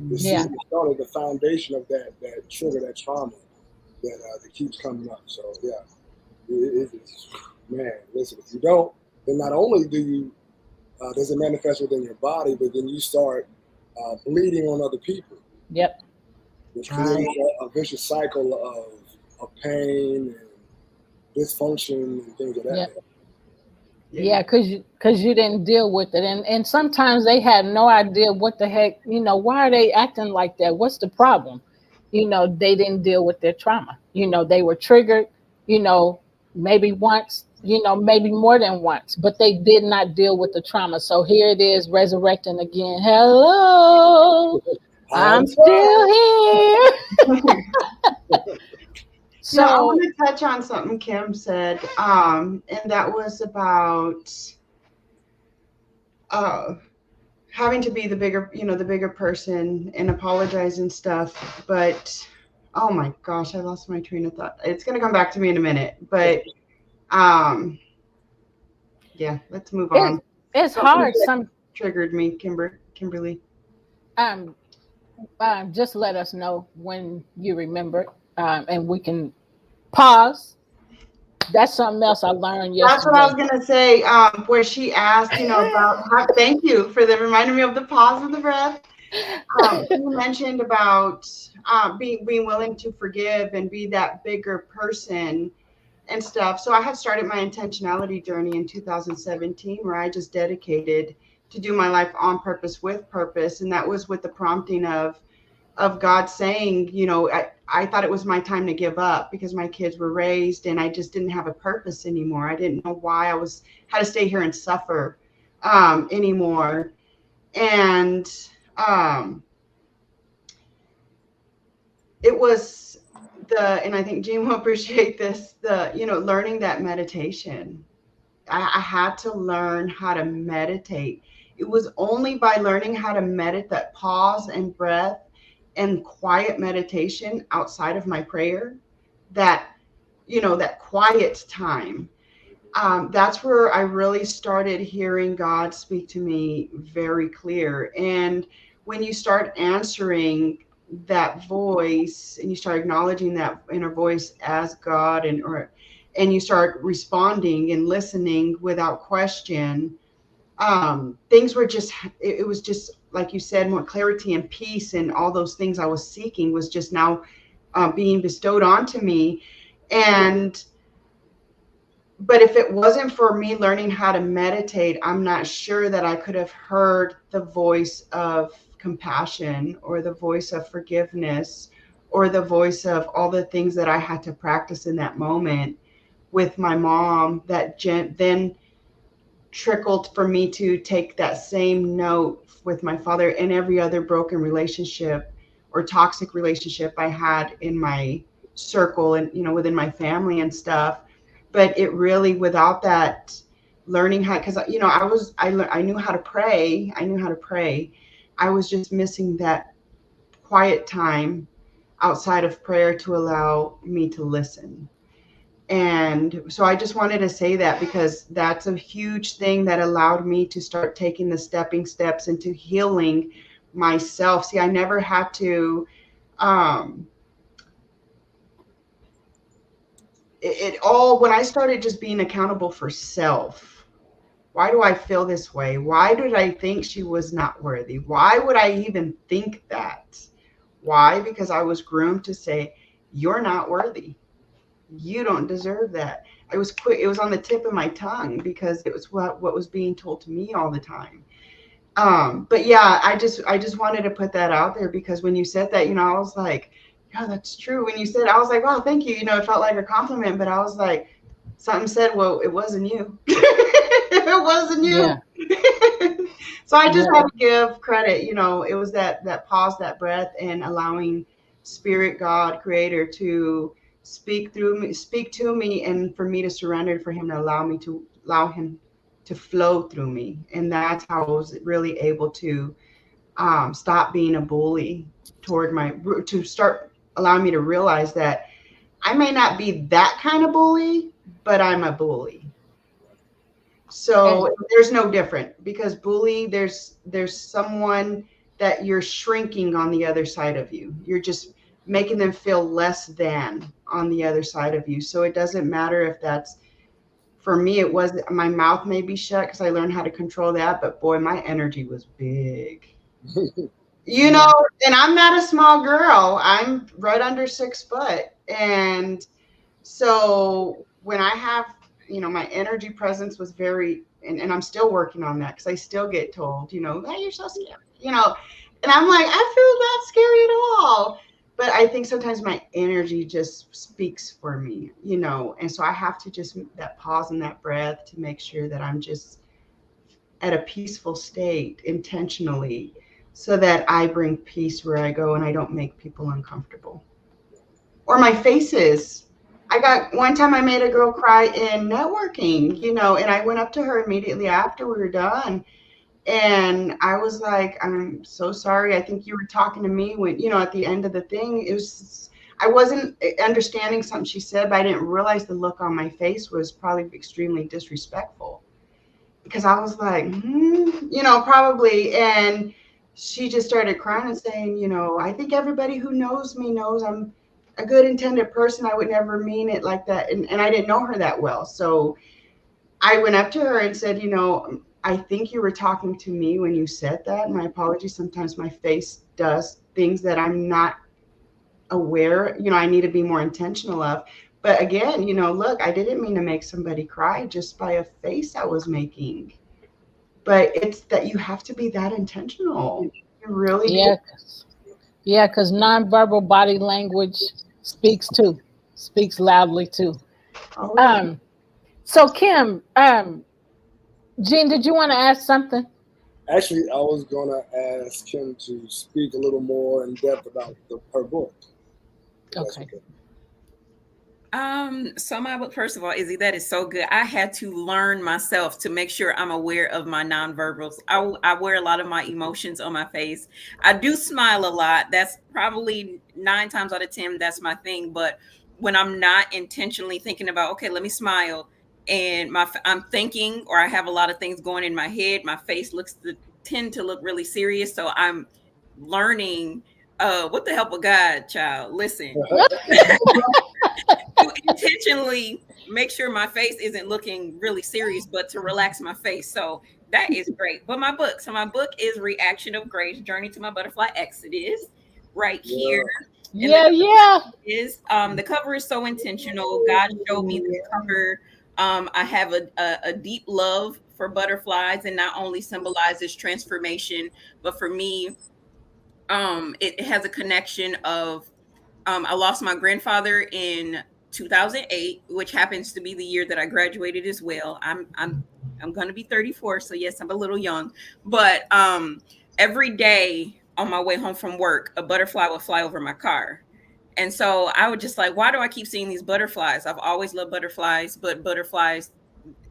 The seed is started the foundation of that trigger, that trauma that keeps coming up. So, yeah, it's, man, listen, if you don't, then not only do you does it manifest within your body, but then you start bleeding on other people. Yep. Which creates a vicious cycle of pain and dysfunction and things of that. Yep. Yeah, because you didn't deal with it. And sometimes they had no idea what the heck, why are they acting like that? What's the problem? They didn't deal with their trauma. They were triggered, maybe once, maybe more than once, but they did not deal with the trauma. So here it is, resurrecting again. Hello, I'm still here. So I want to touch on something Kim said, and that was about having to be the bigger person and apologize and stuff. But oh my gosh, I lost my train of thought. It's gonna come back to me in a minute, but yeah, let's move on. It's hard. Some triggered me, Kimberly. Just let us know when you remember, and we can pause. That's something else I learned yesterday. That's what I was gonna say. Where she asked, about. Thank you for reminding me of the pause of the breath. You mentioned about being willing to forgive and be that bigger person and stuff. So I had started my intentionality journey in 2017, where I just dedicated to do my life on purpose with purpose. And that was with the prompting of God saying, I thought it was my time to give up because my kids were raised and I just didn't have a purpose anymore. I didn't know why I had to stay here and suffer anymore. And it was and I think Gene will appreciate this, learning that meditation. I had to learn how to meditate. it was only by learning how to meditate, that pause and breath and quiet meditation outside of my prayer, that, that quiet time. That's where I really started hearing God speak to me very clear. And when you start answering that voice and you start acknowledging that inner voice as God, and you start responding and listening without question, things were just, it was just, like you said, more clarity and peace, and all those things I was seeking was just now being bestowed onto me. But if it wasn't for me learning how to meditate, I'm not sure that I could have heard the voice of compassion, or the voice of forgiveness, or the voice of all the things that I had to practice in that moment with my mom, that then trickled for me to take that same note with my father, and every other broken relationship or toxic relationship I had in my circle, and within my family and stuff. But it really, without that learning how, because I knew how to pray. I was just missing that quiet time outside of prayer to allow me to listen. And so I just wanted to say that, because that's a huge thing that allowed me to start taking the stepping steps into healing myself. See, I never had to, when I started just being accountable for self. Why do I feel this way? Why did I think she was not worthy? Why would I even think that? Why? Because I was groomed to say, you're not worthy. You don't deserve that. It was quick. It was on the tip of my tongue, because it was what was being told to me all the time. But yeah, I just wanted to put that out there, because when you said that, I was like, yeah, that's true. When you said, I was like, wow, thank you. It felt like a compliment, but I was like, something said, well, it wasn't you. It wasn't you. Yeah. So I just want to give credit. It was that pause, that breath, and allowing Spirit, God, Creator, to speak to me, and for me to surrender, for Him to allow Him to flow through me. And that's how I was really able to stop being a bully to start allowing me to realize that I may not be that kind of bully, but I'm a bully. So there's no different, because bully, there's someone that you're shrinking on the other side of you. You're just making them feel less than on the other side of you. So it doesn't matter if that's, for me, it was, my mouth may be shut because I learned how to control that, but boy, my energy was big. And I'm not a small girl. I'm right under 6 foot. And so when I have, my energy presence was very, and I'm still working on that, because I still get told, hey, you're so scary, and I'm like, I feel not scary at all. But I think sometimes my energy just speaks for me, and so I have to just that pause and that breath to make sure that I'm just at a peaceful state intentionally, so that I bring peace where I go and I don't make people uncomfortable. Or my faces. One time I made a girl cry in networking, and I went up to her immediately after we were done. And I was like, I'm so sorry. I think you were talking to me when, at the end of the thing, I wasn't understanding something she said, but I didn't realize the look on my face was probably extremely disrespectful, because I was like, probably. And she just started crying and saying, I think everybody who knows me knows I'm a good intended person. I would never mean it like that. And I didn't know her that well. So I went up to her and said, I think you were talking to me when you said that. My apologies. Sometimes my face does things that I'm not aware, I need to be more intentional of. But again, look, I didn't mean to make somebody cry just by a face I was making. But it's that you have to be that intentional. You really do. Yeah, because nonverbal body language speaks loudly too. Oh, yeah. So Kim, Jean, did you want to ask something? Actually, I was going to ask Kim to speak a little more in depth about her book. Okay. So my book, first of all, Izzy, that is so good. I had to learn myself to make sure I'm aware of my nonverbals. I wear a lot of my emotions on my face. I do smile a lot. That's probably 9 times out of 10. That's my thing. But when I'm not intentionally thinking about, okay, let me smile, and I'm thinking, or I have a lot of things going in my head, my face tend to look really serious. So I'm learning. With the help of God, child, listen. To intentionally make sure my face isn't looking really serious, but to relax my face. So that is great. But my book is Reaction of Grace, Journey to My Butterfly Exodus, right here. And Yeah, yeah. the cover is so intentional. God showed me this cover. I have a deep love for butterflies, and not only symbolizes transformation, but for me, it has a connection of I lost my grandfather in 2008, which happens to be the year that I graduated as well. I'm going to be 34, so yes, I'm a little young. But every day on my way home from work, a butterfly would fly over my car. And so I would just like, why do I keep seeing these butterflies? I've always loved butterflies, but butterflies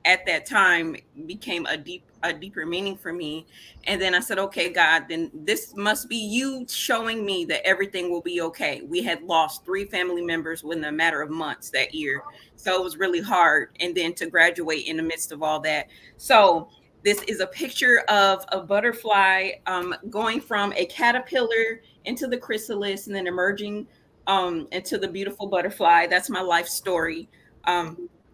at that time became a deeper meaning for me. And then I said, okay, God, then this must be you showing me that everything will be okay. We had lost 3 family members within a matter of months that year, so it was really hard, and then to graduate in the midst of all that. So this is a picture of a butterfly going from a caterpillar into the chrysalis and then emerging into the beautiful butterfly. That's my life story.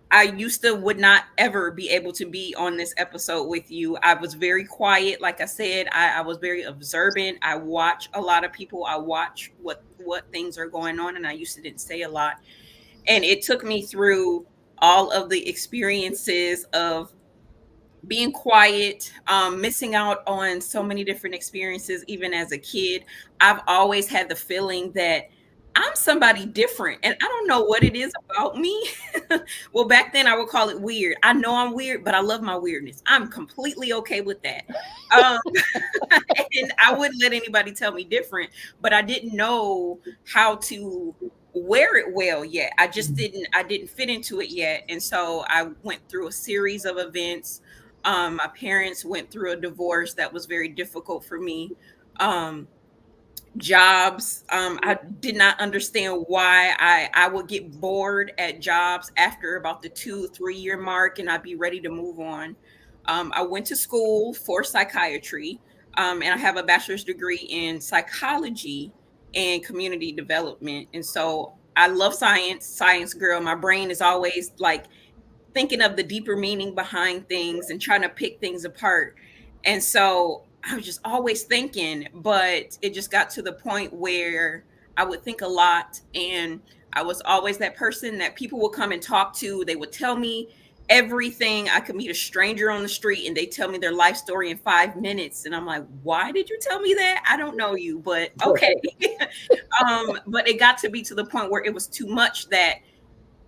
I used to would not ever be able to be on this episode with you. I was very quiet. Like I said, I was very observant. I watch a lot of people. I watch what things are going on, and I used to didn't say a lot. And it took me through all of the experiences of being quiet, missing out on so many different experiences, even as a kid. I've always had the feeling that I'm somebody different, and I don't know what it is about me. Well, back then I would call it weird. I know I'm weird, but I love my weirdness. I'm completely okay with that. Um, and I wouldn't let anybody tell me different, but I didn't know how to wear it well yet. I didn't fit into it yet. And so I went through a series of events. My parents went through a divorce that was very difficult for me. Um, Jobs, I did not understand why I would get bored at jobs after about the 2 3 year mark, and I'd be ready to move on. I went to school for psychiatry, and I have a bachelor's degree in psychology and community development. And so I love science girl. My brain is always like thinking of the deeper meaning behind things and trying to pick things apart. And so I was just always thinking, but it just got to the point where I would think a lot. And I was always that person that people would come and talk to. They would tell me everything. I could meet a stranger on the street and they tell me their life story in 5 minutes. And I'm like, why did you tell me that? I don't know you, but okay. But it got to be to the point where it was too much that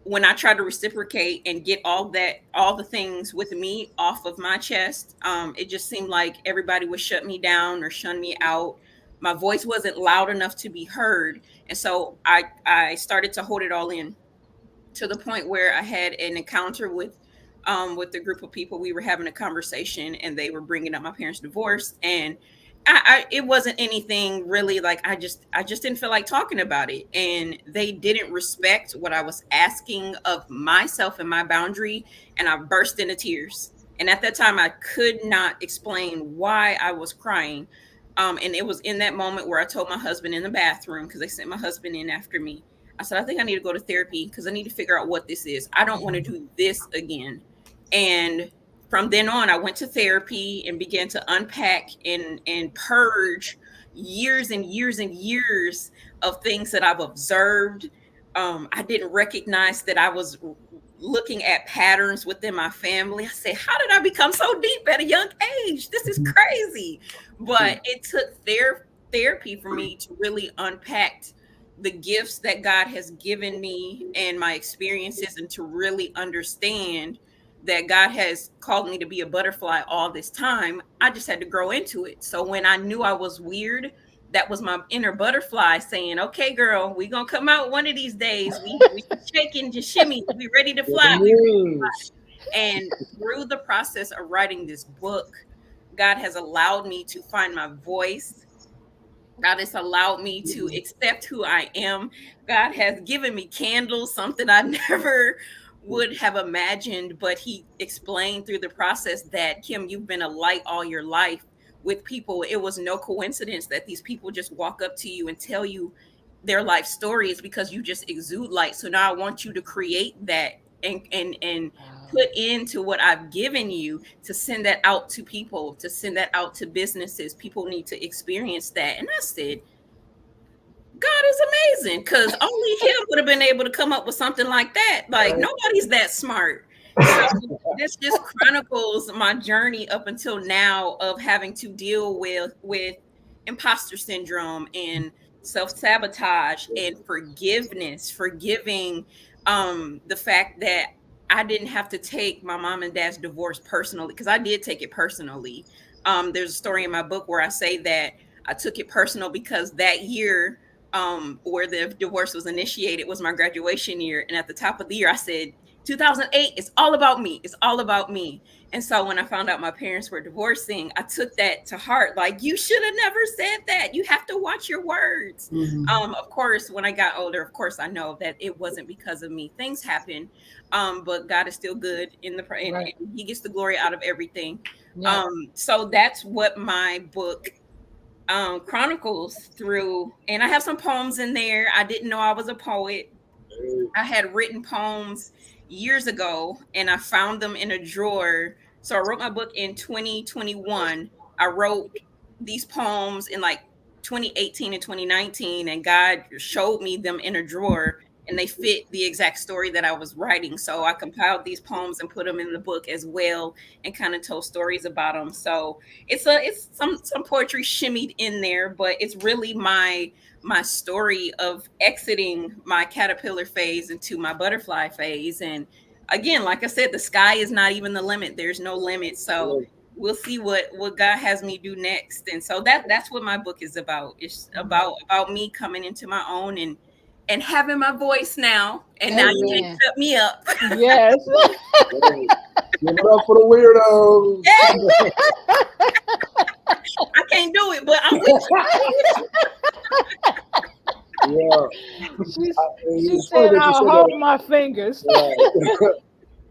when I tried to reciprocate and get all the things with me off of my chest, it just seemed like everybody would shut me down or shun me out. My voice wasn't loud enough to be heard. And so I started to hold it all in, to the point where I had an encounter with a group of people. We were having a conversation and they were bringing up my parents' divorce, and it wasn't anything really, like I just didn't feel like talking about it, and they didn't respect what I was asking of myself and my boundary, and I burst into tears. And at that time I could not explain why I was crying. And it was in that moment where I told my husband in the bathroom, because they sent my husband in after me. I said, I think I need to go to therapy because I need to figure out what this is. I don't want to do this again. And from then on, I went to therapy and began to unpack and purge years and years and years of things that I've observed. I didn't recognize that I was looking at patterns within my family. I said, how did I become so deep at a young age? This is crazy. But it took therapy for me to really unpack the gifts that God has given me and my experiences, and to really understand that God has called me to be a butterfly all this time. I just had to grow into it. So when I knew I was weird, that was my inner butterfly saying, okay, girl, we gonna come out one of these days. We shaking, just shimmy, we ready to Yeah, the fly. We ready to news. fly. And through the process of writing this book, God has allowed me to find my voice. God has allowed me to accept who I am. God has given me candles, something I never would have imagined, but He explained through the process that, Kim, you've been a light all your life with people. It was no coincidence that these people just walk up to you and tell you their life stories because you just exude light. So now I want you to create that and put into what I've given you to send that out to people, to send that out to businesses. People need to experience that. And I said, God is amazing, because only Him would have been able to come up with something like that. Like, nobody's that smart. So this just chronicles my journey up until now of having to deal with imposter syndrome and self-sabotage and forgiveness, forgiving the fact that I didn't have to take my mom and dad's divorce personally, because I did take it personally. There's a story in my book where I say that I took it personal because that year where the divorce was initiated was my graduation year. And at the top of the year, I said, 2008, it's all about me. It's all about me. And so when I found out my parents were divorcing, I took that to heart. Like, you should have never said that. You have to watch your words. Of course, when I got older, of course, I know that it wasn't because of me. Things happen. But God is still good in the Right. and He gets the glory out of everything. Yeah. So that's what my book chronicles through. And I have some poems in there. I didn't know I was a poet. I had written poems years ago and I found them in a drawer. So I wrote my book in 2021. I wrote these poems in like 2018 and 2019, and God showed me them in a drawer and they fit the exact story that I was writing. So I compiled these poems and put them in the book as well and kind of told stories about them. So it's some poetry shimmied in there, but it's really my story of exiting my caterpillar phase into my butterfly phase. And again, like I said, the sky is not even the limit. There's no limit. So we'll see what God has me do next. And so that's what my book is about. It's about me coming into my own and having my voice now. And now you can't Amen. shut me up. Yes. Give it up for the weirdos. I can't do it, but I'm with you. Yeah. She, she It's funny said, that you I'll said hold that. my fingers. Right.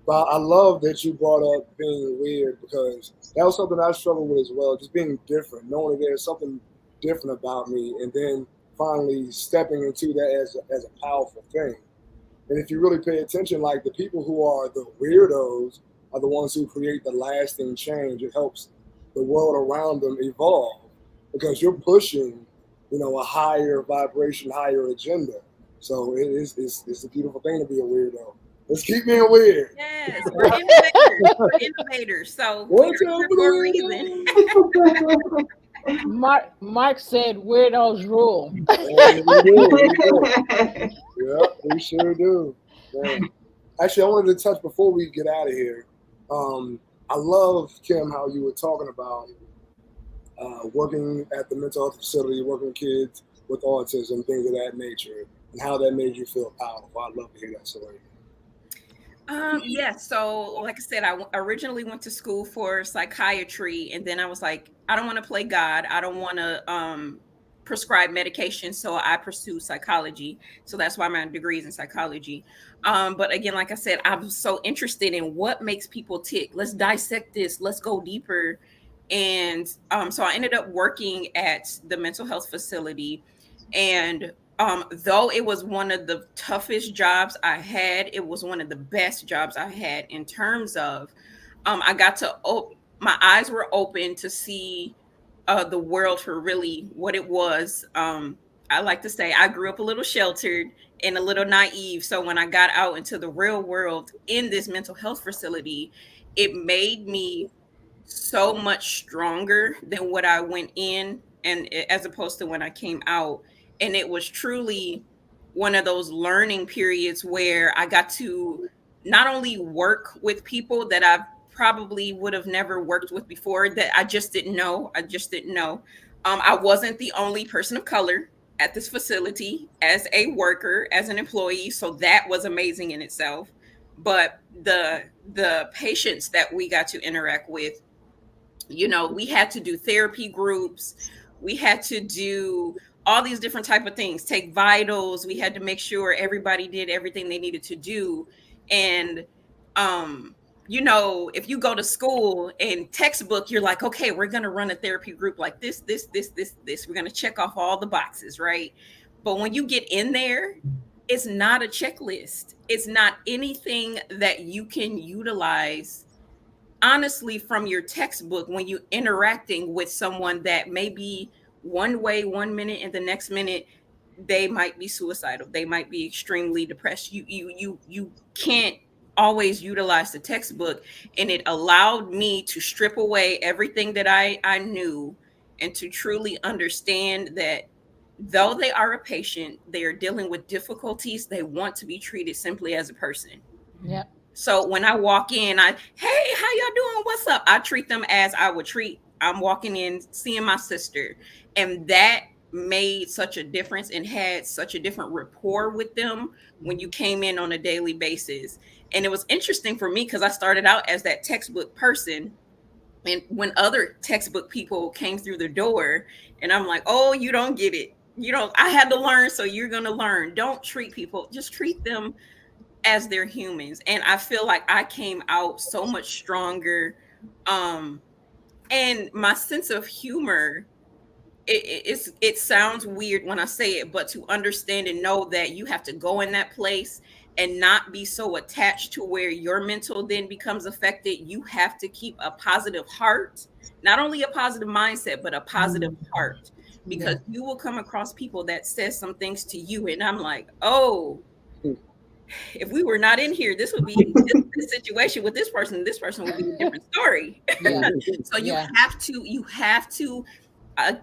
But I love that you brought up being weird, because that was something I struggled with as well. Just being different, knowing that there's something different about me, and then finally stepping into that as a powerful thing. And if you really pay attention, like, the people who are the weirdos are the ones who create the lasting change. It helps the world around them evolve because you're pushing, a higher vibration, higher agenda. So it's a beautiful thing to be a weirdo. Let's keep being weird. Yes, we're innovators. We're innovators. So we're What's up here for for a the reason. Mark said weirdos rule. weirdo? We do. Yeah, we sure do. Yeah. Actually, I wanted to touch before we get out of here. I love, Kim, how you were talking about working at the mental health facility, working with kids with autism, things of that nature, and how that made you feel powerful. I'd love to hear that story. Yeah. So, like I said, originally went to school for psychiatry, and then I was like, I don't want to play God. I don't want to prescribe medication, so I pursued psychology. So that's why my degree is in psychology. But again, like I said, I'm so interested in what makes people tick. Let's dissect this. Let's go deeper. And so I ended up working at the mental health facility, and though it was one of the toughest jobs I had, it was one of the best jobs I had in terms of I got to my eyes were open to see the world for really what it was. I like to say I grew up a little sheltered and a little naive. So when I got out into the real world in this mental health facility, it made me so much stronger than what I went in, and as opposed to when I came out. And it was truly one of those learning periods where I got to not only work with people that I probably would have never worked with before, that I just didn't know. I wasn't the only person of color at this facility as a worker, as an employee, so that was amazing in itself. But the patients that we got to interact with, we had to do therapy groups, we had to do all these different type of things, take vitals, we had to make sure everybody did everything they needed to do. And um if you go to school and textbook, you're like, okay, we're going to run a therapy group like this, we're going to check off all the boxes, right? But when you get in there, it's not a checklist, it's not anything that you can utilize honestly from your textbook when you're interacting with someone that may be one way one minute and the next minute they might be suicidal, they might be extremely depressed. You can't always utilize the textbook. And it allowed me to strip away everything that I knew and to truly understand that though they are a patient, they are dealing with difficulties, they want to be treated simply as a person. Yeah. So when I walk in, hey, how y'all doing? What's up? I treat them as I would treat. I'm walking in, seeing my sister. And that made such a difference and had such a different rapport with them when you came in on a daily basis. And it was interesting for me because I started out as that textbook person. And when other textbook people came through the door, and I'm like, oh, you don't get it. I had to learn, so you're going to learn. Don't treat people, just treat them as they're humans. And I feel like I came out so much stronger. And my sense of humor, it sounds weird when I say it, but to understand and know that you have to go in that place and not be so attached to where your mental then becomes affected. You have to keep a positive heart, not only a positive mindset, but a positive heart, because you will come across people that says some things to you. And I'm like, oh, if we were not in here, this would be this situation with this person would be a different story. Yeah. So you have to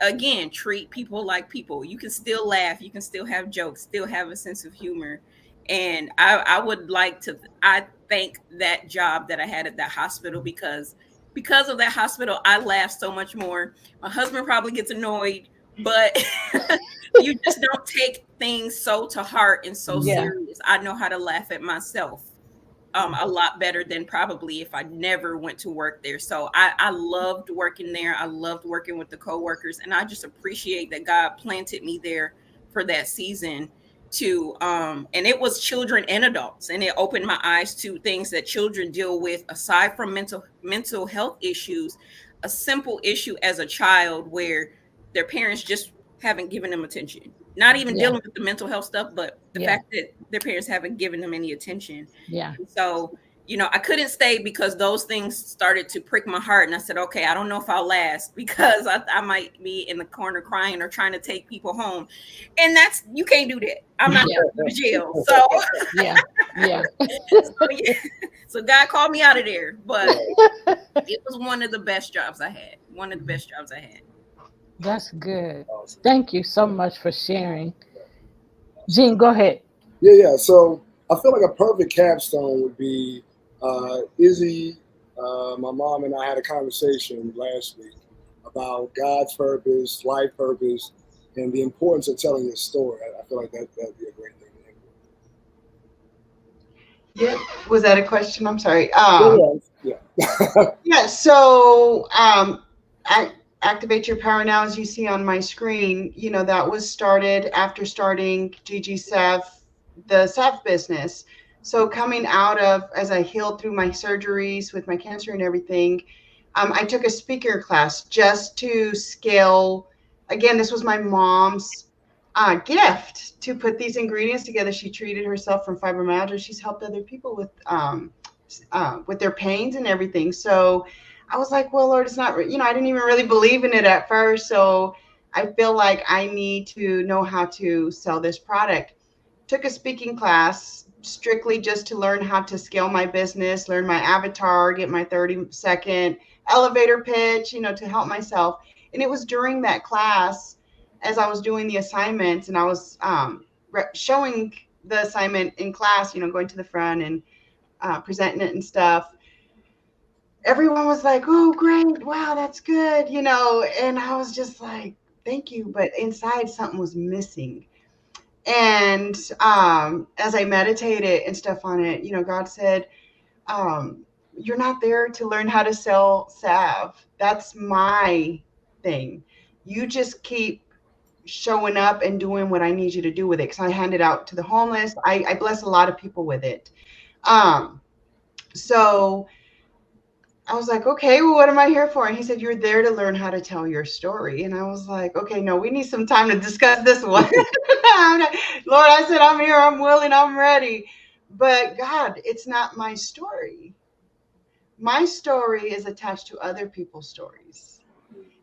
again, treat people like people. You can still laugh, you can still have jokes, still have a sense of humor. And I would like to, I thank that job that I had at that hospital, because of that hospital, I laugh so much more. My husband probably gets annoyed, but you just don't take things so to heart and so serious. I know how to laugh at myself a lot better than probably if I never went to work there. So I loved working there. I loved working with the coworkers, and I just appreciate that God planted me there for that season to and it was children and adults, and it opened my eyes to things that children deal with aside from mental health issues. A simple issue as a child where their parents just haven't given them attention, not even dealing with the mental health stuff, but the fact that their parents haven't given them any attention. And so I couldn't stay because those things started to prick my heart, and I said, okay, I don't know if I'll last, because I might be in the corner crying or trying to take people home, and you can't do that. I'm not going to jail. So so God called me out of there, but it was one of the best jobs I had. That's good. Thank you so much for sharing. Gene, go ahead. Yeah. So I feel like a perfect capstone would be Izzy. My mom and I had a conversation last week about God's purpose, life purpose, and the importance of telling your story. I feel like that'd be a great thing to end with. Yeah. Was that a question? I'm sorry. Yeah. So Activate Your Power Now, as you see on my screen, that was started after starting the SAF business. So coming out of, as I healed through my surgeries with my cancer and everything, I took a speaker class just to scale. Again, this was my mom's gift to put these ingredients together. She treated herself from fibromyalgia. She's helped other people with their pains and everything. So I was like, well, Lord, it's not, I didn't even really believe in it at first. So I feel like I need to know how to sell this product. Took a speaking class strictly just to learn how to scale my business, learn my avatar, get my 30-second elevator pitch, to help myself. And it was during that class, as I was doing the assignments and I was showing the assignment in class, going to the front and presenting it and stuff. Everyone was like, oh, great. Wow, that's good. And I was just like, thank you, but inside something was missing. And as I meditated and stuff on it, God said, you're not there to learn how to sell salve. That's my thing. You just keep showing up and doing what I need you to do with it. Because I hand it out to the homeless. I bless a lot of people with it. So I was like, okay, well, what am I here for? And he said, you're there to learn how to tell your story. And I was like, okay, no, we need some time to discuss this one. Lord, I said, I'm here, I'm willing, I'm ready. But God, it's not my story. My story is attached to other people's stories.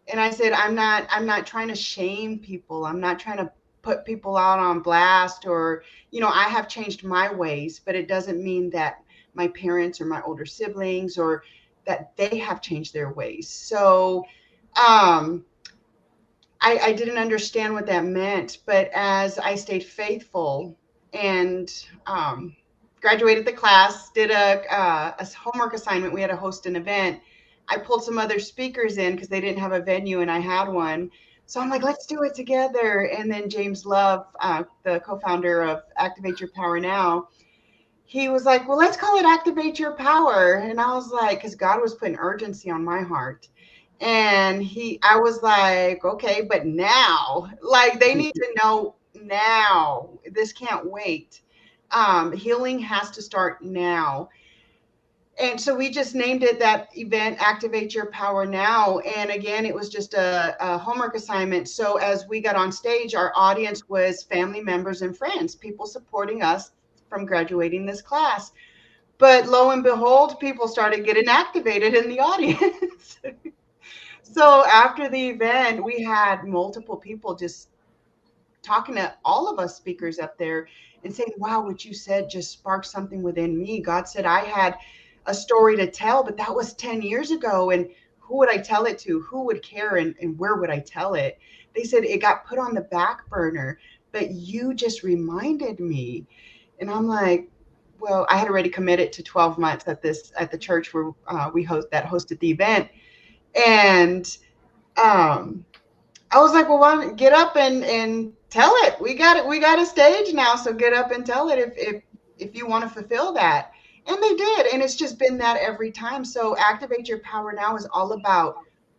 And I said, I'm not trying to shame people. I'm not trying to put people out on blast, or, I have changed my ways, but it doesn't mean that my parents or my older siblings or that they have changed their ways. So I didn't understand what that meant, but as I stayed faithful and graduated the class, did a homework assignment, we had to host an event. I pulled some other speakers in because they didn't have a venue and I had one. So I'm like, let's do it together. And then James Love, the co-founder of Activate Your Power Now, he was like, well, let's call it Activate Your Power. And I was like, because God was putting urgency on my heart. And I was like, okay, but now, like, they need to know now. This can't wait. Healing has to start now. And so we just named it, that event, Activate Your Power Now. And again, it was just a homework assignment. So as we got on stage, our audience was family members and friends, people supporting us from graduating this class. But lo and behold, people started getting activated in the audience. So after the event, we had multiple people just talking to all of us speakers up there and saying, wow, what you said just sparked something within me. God said I had a story to tell, but that was 10 years ago. And who would I tell it to? Who would care? And where would I tell it? They said it got put on the back burner, but you just reminded me. And I'm like, well, I had already committed to 12 months at the church where that hosted the event. And I was like, well, why don't get up and tell it? We got it. We got a stage now. So get up and tell it if you want to fulfill that. And they did. And it's just been that every time. So Activate Your Power Now is all about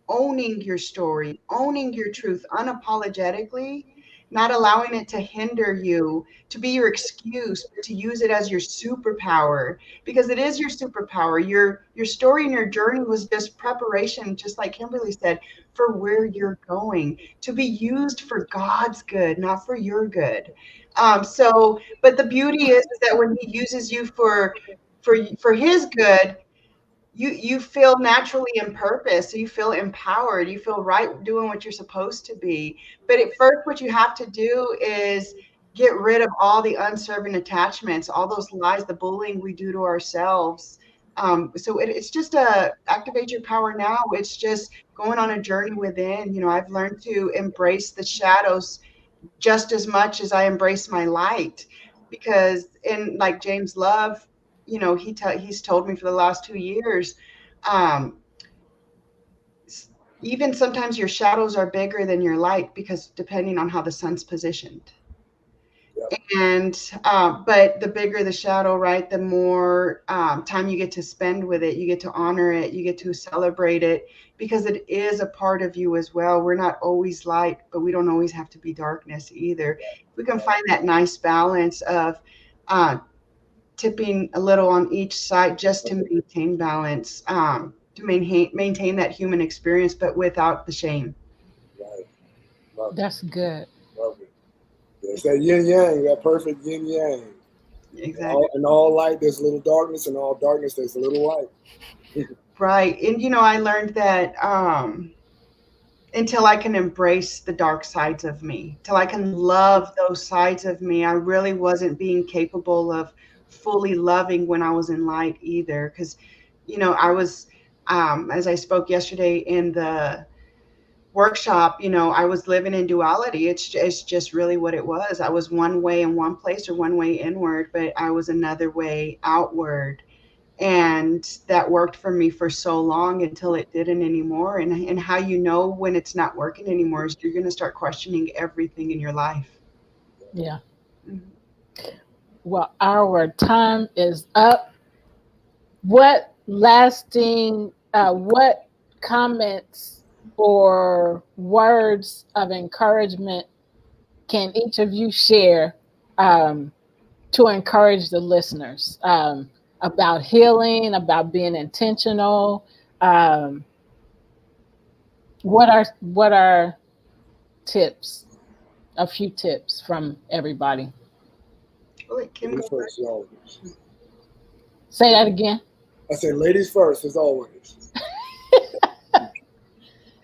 owning your story, owning your truth unapologetically, not allowing it to hinder you, to be your excuse, but to use it as your superpower, because it is your superpower. Your story and your journey was just preparation, just like Kimberly said, for where you're going, to be used for God's good, not for your good. But the beauty is that when He uses you for His good, you feel naturally in purpose. You feel empowered. You feel right doing what you're supposed to be. But at first, what you have to do is get rid of all the unserving attachments, all those lies, the bullying we do to ourselves. So it's just activate your power now. It's just going on a journey within. I've learned to embrace the shadows just as much as I embrace my light, because in like James Love, he's told me for the last 2 years, even sometimes your shadows are bigger than your light, because depending on how the sun's positioned. Yep. And but the bigger the shadow, right, the more time you get to spend with it, you get to honor it, you get to celebrate it, because it is a part of you as well. We're not always light, but we don't always have to be darkness either. We can find that nice balance of tipping a little on each side just to maintain balance, to maintain that human experience, but without the shame. Right. Love That's it. good. Love it. It's that yin yang, that perfect yin yang. Exactly. In all light, there's a little darkness, and all darkness, there's a little light. Right. And, I learned that until I can embrace the dark sides of me, till I can love those sides of me, I really wasn't being capable of fully loving when I was in light either. Because, I was, as I spoke yesterday in the workshop, I was living in duality. It's just really what it was. I was one way in one place, or one way inward, but I was another way outward. And that worked for me for so long until it didn't anymore. And how you know when it's not working anymore is you're going to start questioning everything in your life. Yeah. Mhm. Well, our time is up. What what comments or words of encouragement can each of you share um, to encourage the listeners about healing, about being intentional? Um, what are tips? A few tips from everybody. Oh, wait, Kim, Ladies go first, first. as always. Say that again. I say ladies first, as always.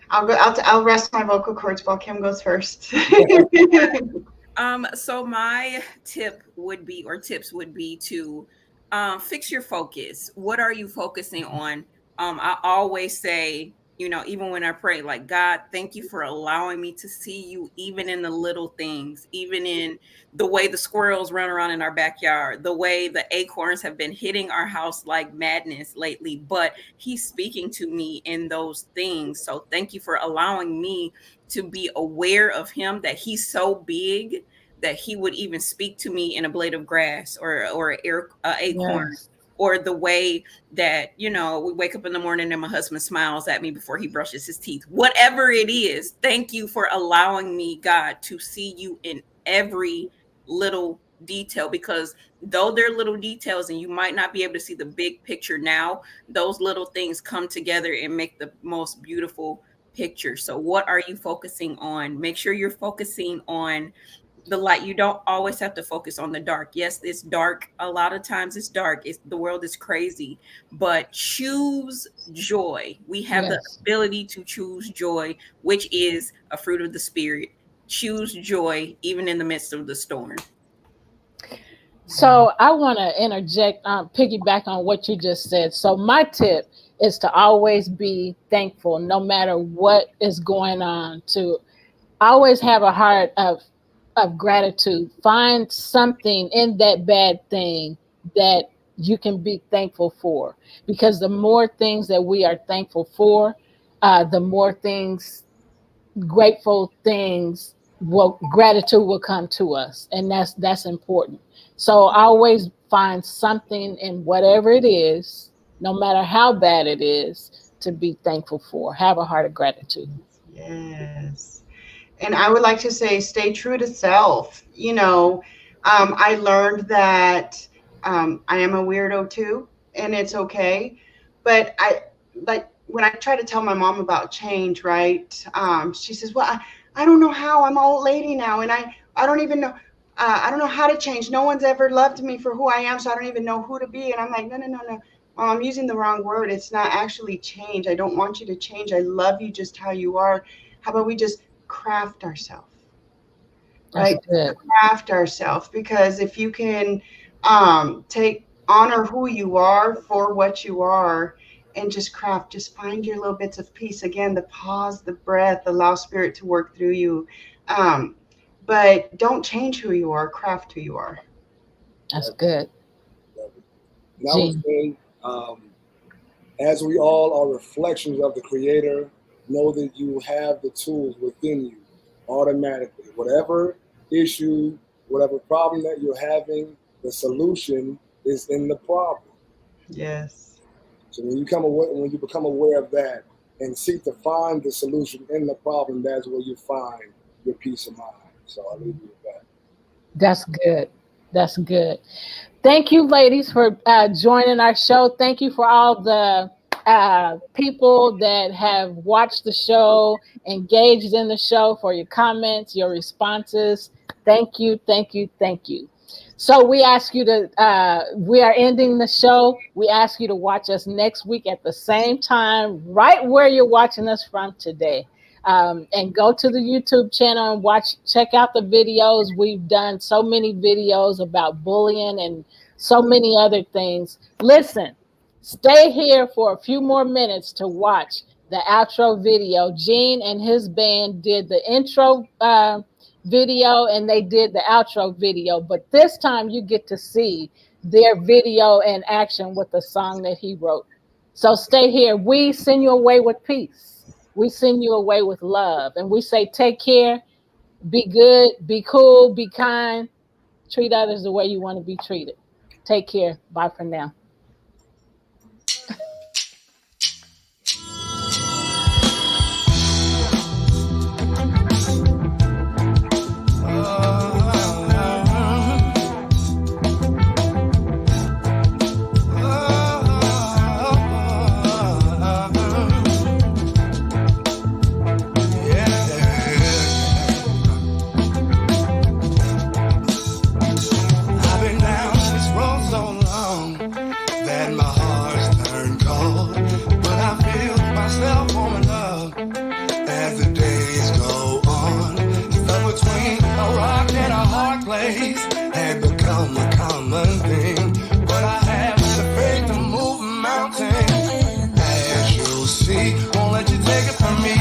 I'll rest my vocal cords while Kim goes first. So my tip would be, or tips would be to fix your focus. What are you focusing on? I always say, even when I pray, like, God, thank you for allowing me to see you, even in the little things, even in the way the squirrels run around in our backyard, the way the acorns have been hitting our house like madness lately, but he's speaking to me in those things. So thank you for allowing me to be aware of him, that he's so big that he would even speak to me in a blade of grass or acorn, Yes. or the way that, we wake up in the morning and my husband smiles at me before he brushes his teeth. Whatever it is, thank you for allowing me, God, to see you in every little detail, because though they're little details and you might not be able to see the big picture now, those little things come together and make the most beautiful picture. So what are you focusing on? Make sure you're focusing on the light. You don't always have to focus on the dark. Yes, it's dark. A lot of times it's dark. The world is crazy, but choose joy. We have the Yes. ability to choose joy, which is a fruit of the spirit. Choose joy even in the midst of the storm. So I want to interject, piggyback on what you just said. So my tip is to always be thankful, no matter what is going on. To always have a heart of gratitude. Find something in that bad thing that you can be thankful for, because the more things that we are thankful for, the more things, grateful things, will gratitude will come to us, and that's important. So always find something in whatever it is, no matter how bad it is, to be thankful for. Have a heart of gratitude. Yes. And I would like to say, stay true to self. I learned that I am a weirdo too, and it's okay. But like when I try to tell my mom about change, right? She says, "Well, I don't know how. I'm an old lady now, and I don't even know. I don't know how to change. No one's ever loved me for who I am, so I don't even know who to be." And I'm like, "No, no, no, no. Mom, I'm using the wrong word. It's not actually change. I don't want you to change. I love you just how you are. How about we just craft ourselves?" That's Right? good. Craft ourselves, because if you can take honor who you are for what you are, and just craft, just find your little bits of peace. Again, the pause, the breath, allow spirit to work through you. Um, but don't change who you are, craft who you are. That's good. And I would Gene. say, as we all are reflections of the Creator, know that you have the tools within you automatically. Whatever issue, whatever problem that you're having, the solution is in the problem. Yes. So when you become aware of that and seek to find the solution in the problem, that's where you find your peace of mind. So I'll leave you with that. That's good. That's good. Thank you, ladies, for joining our show. Thank you for all the people that have watched the show, engaged in the show, for your comments, your responses. Thank you, thank you, thank you. So we ask you to, we are ending the show. We ask you to watch us next week at the same time, right where you're watching us from today. And go to the YouTube channel and check out the videos. We've done so many videos about bullying and so many other things. Listen, stay here for a few more minutes to watch the outro video. Gene and his band did the intro video and they did the outro video, but this time you get to see their video in action with the song that he wrote. So stay here. We send you away with peace. We send you away with love. And we say, take care, be good, be cool, be kind, treat others the way you want to be treated. Take care. Bye for now. Had become a common thing, but I have the faith to move a mountain. As you'll see, won't let you take it from me.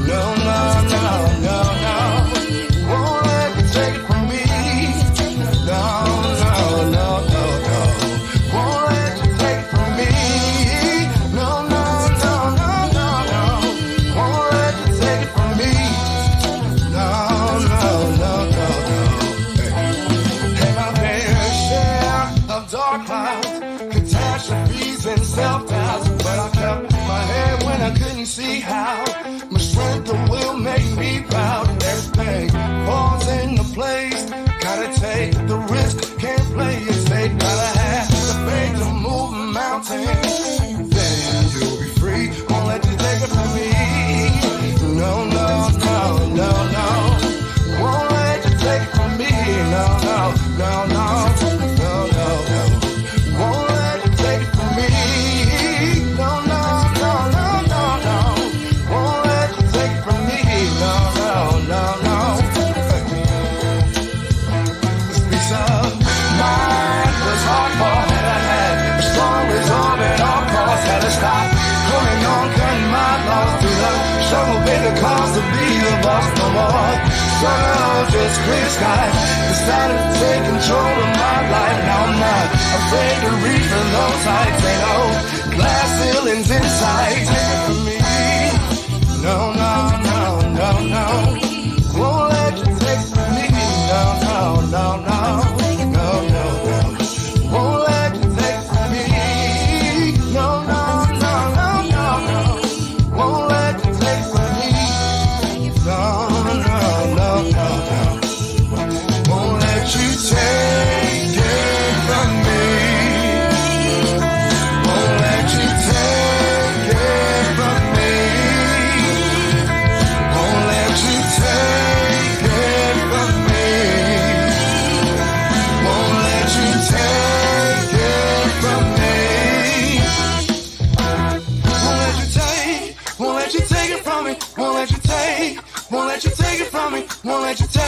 No, no, no, no, no. Won't let you take it from me. No, no, no, no, no. Won't let you take it from me. No, no, no, no, no, no. Won't let you take it from me. No, no, no, no, no. Dark clouds, catastrophes and self-doubts, but I kept my head when I couldn't see how. My strength and will make me proud. Everything falls into place. Gotta take the risk, can't play it safe. Gotta have the faith to move a mountain. Then you'll be free. Won't let you take it from me. No, no, no, no, no. Won't let you take it from me. No, no, no, no. Cause to be the boss no more. So now just clear sky. Decided to take control of my life. Now I'm not afraid to reach for those heights. Ain't no glass ceilings inside. Take it from me. No, no, no, no, no. Won't let you take it from me. No, no, no, no. No, no, no. Won't let you take it from me. No, no, no, no, no, no. Won't let you take it from me. No, no, no, no, no. Won't let you take it from me. Won't let you take it from me. Won't let you take it from me. Won't let you take it from me. Won't let you take it from me. Won't let you take. Won't let you take it from me. Won't let you take.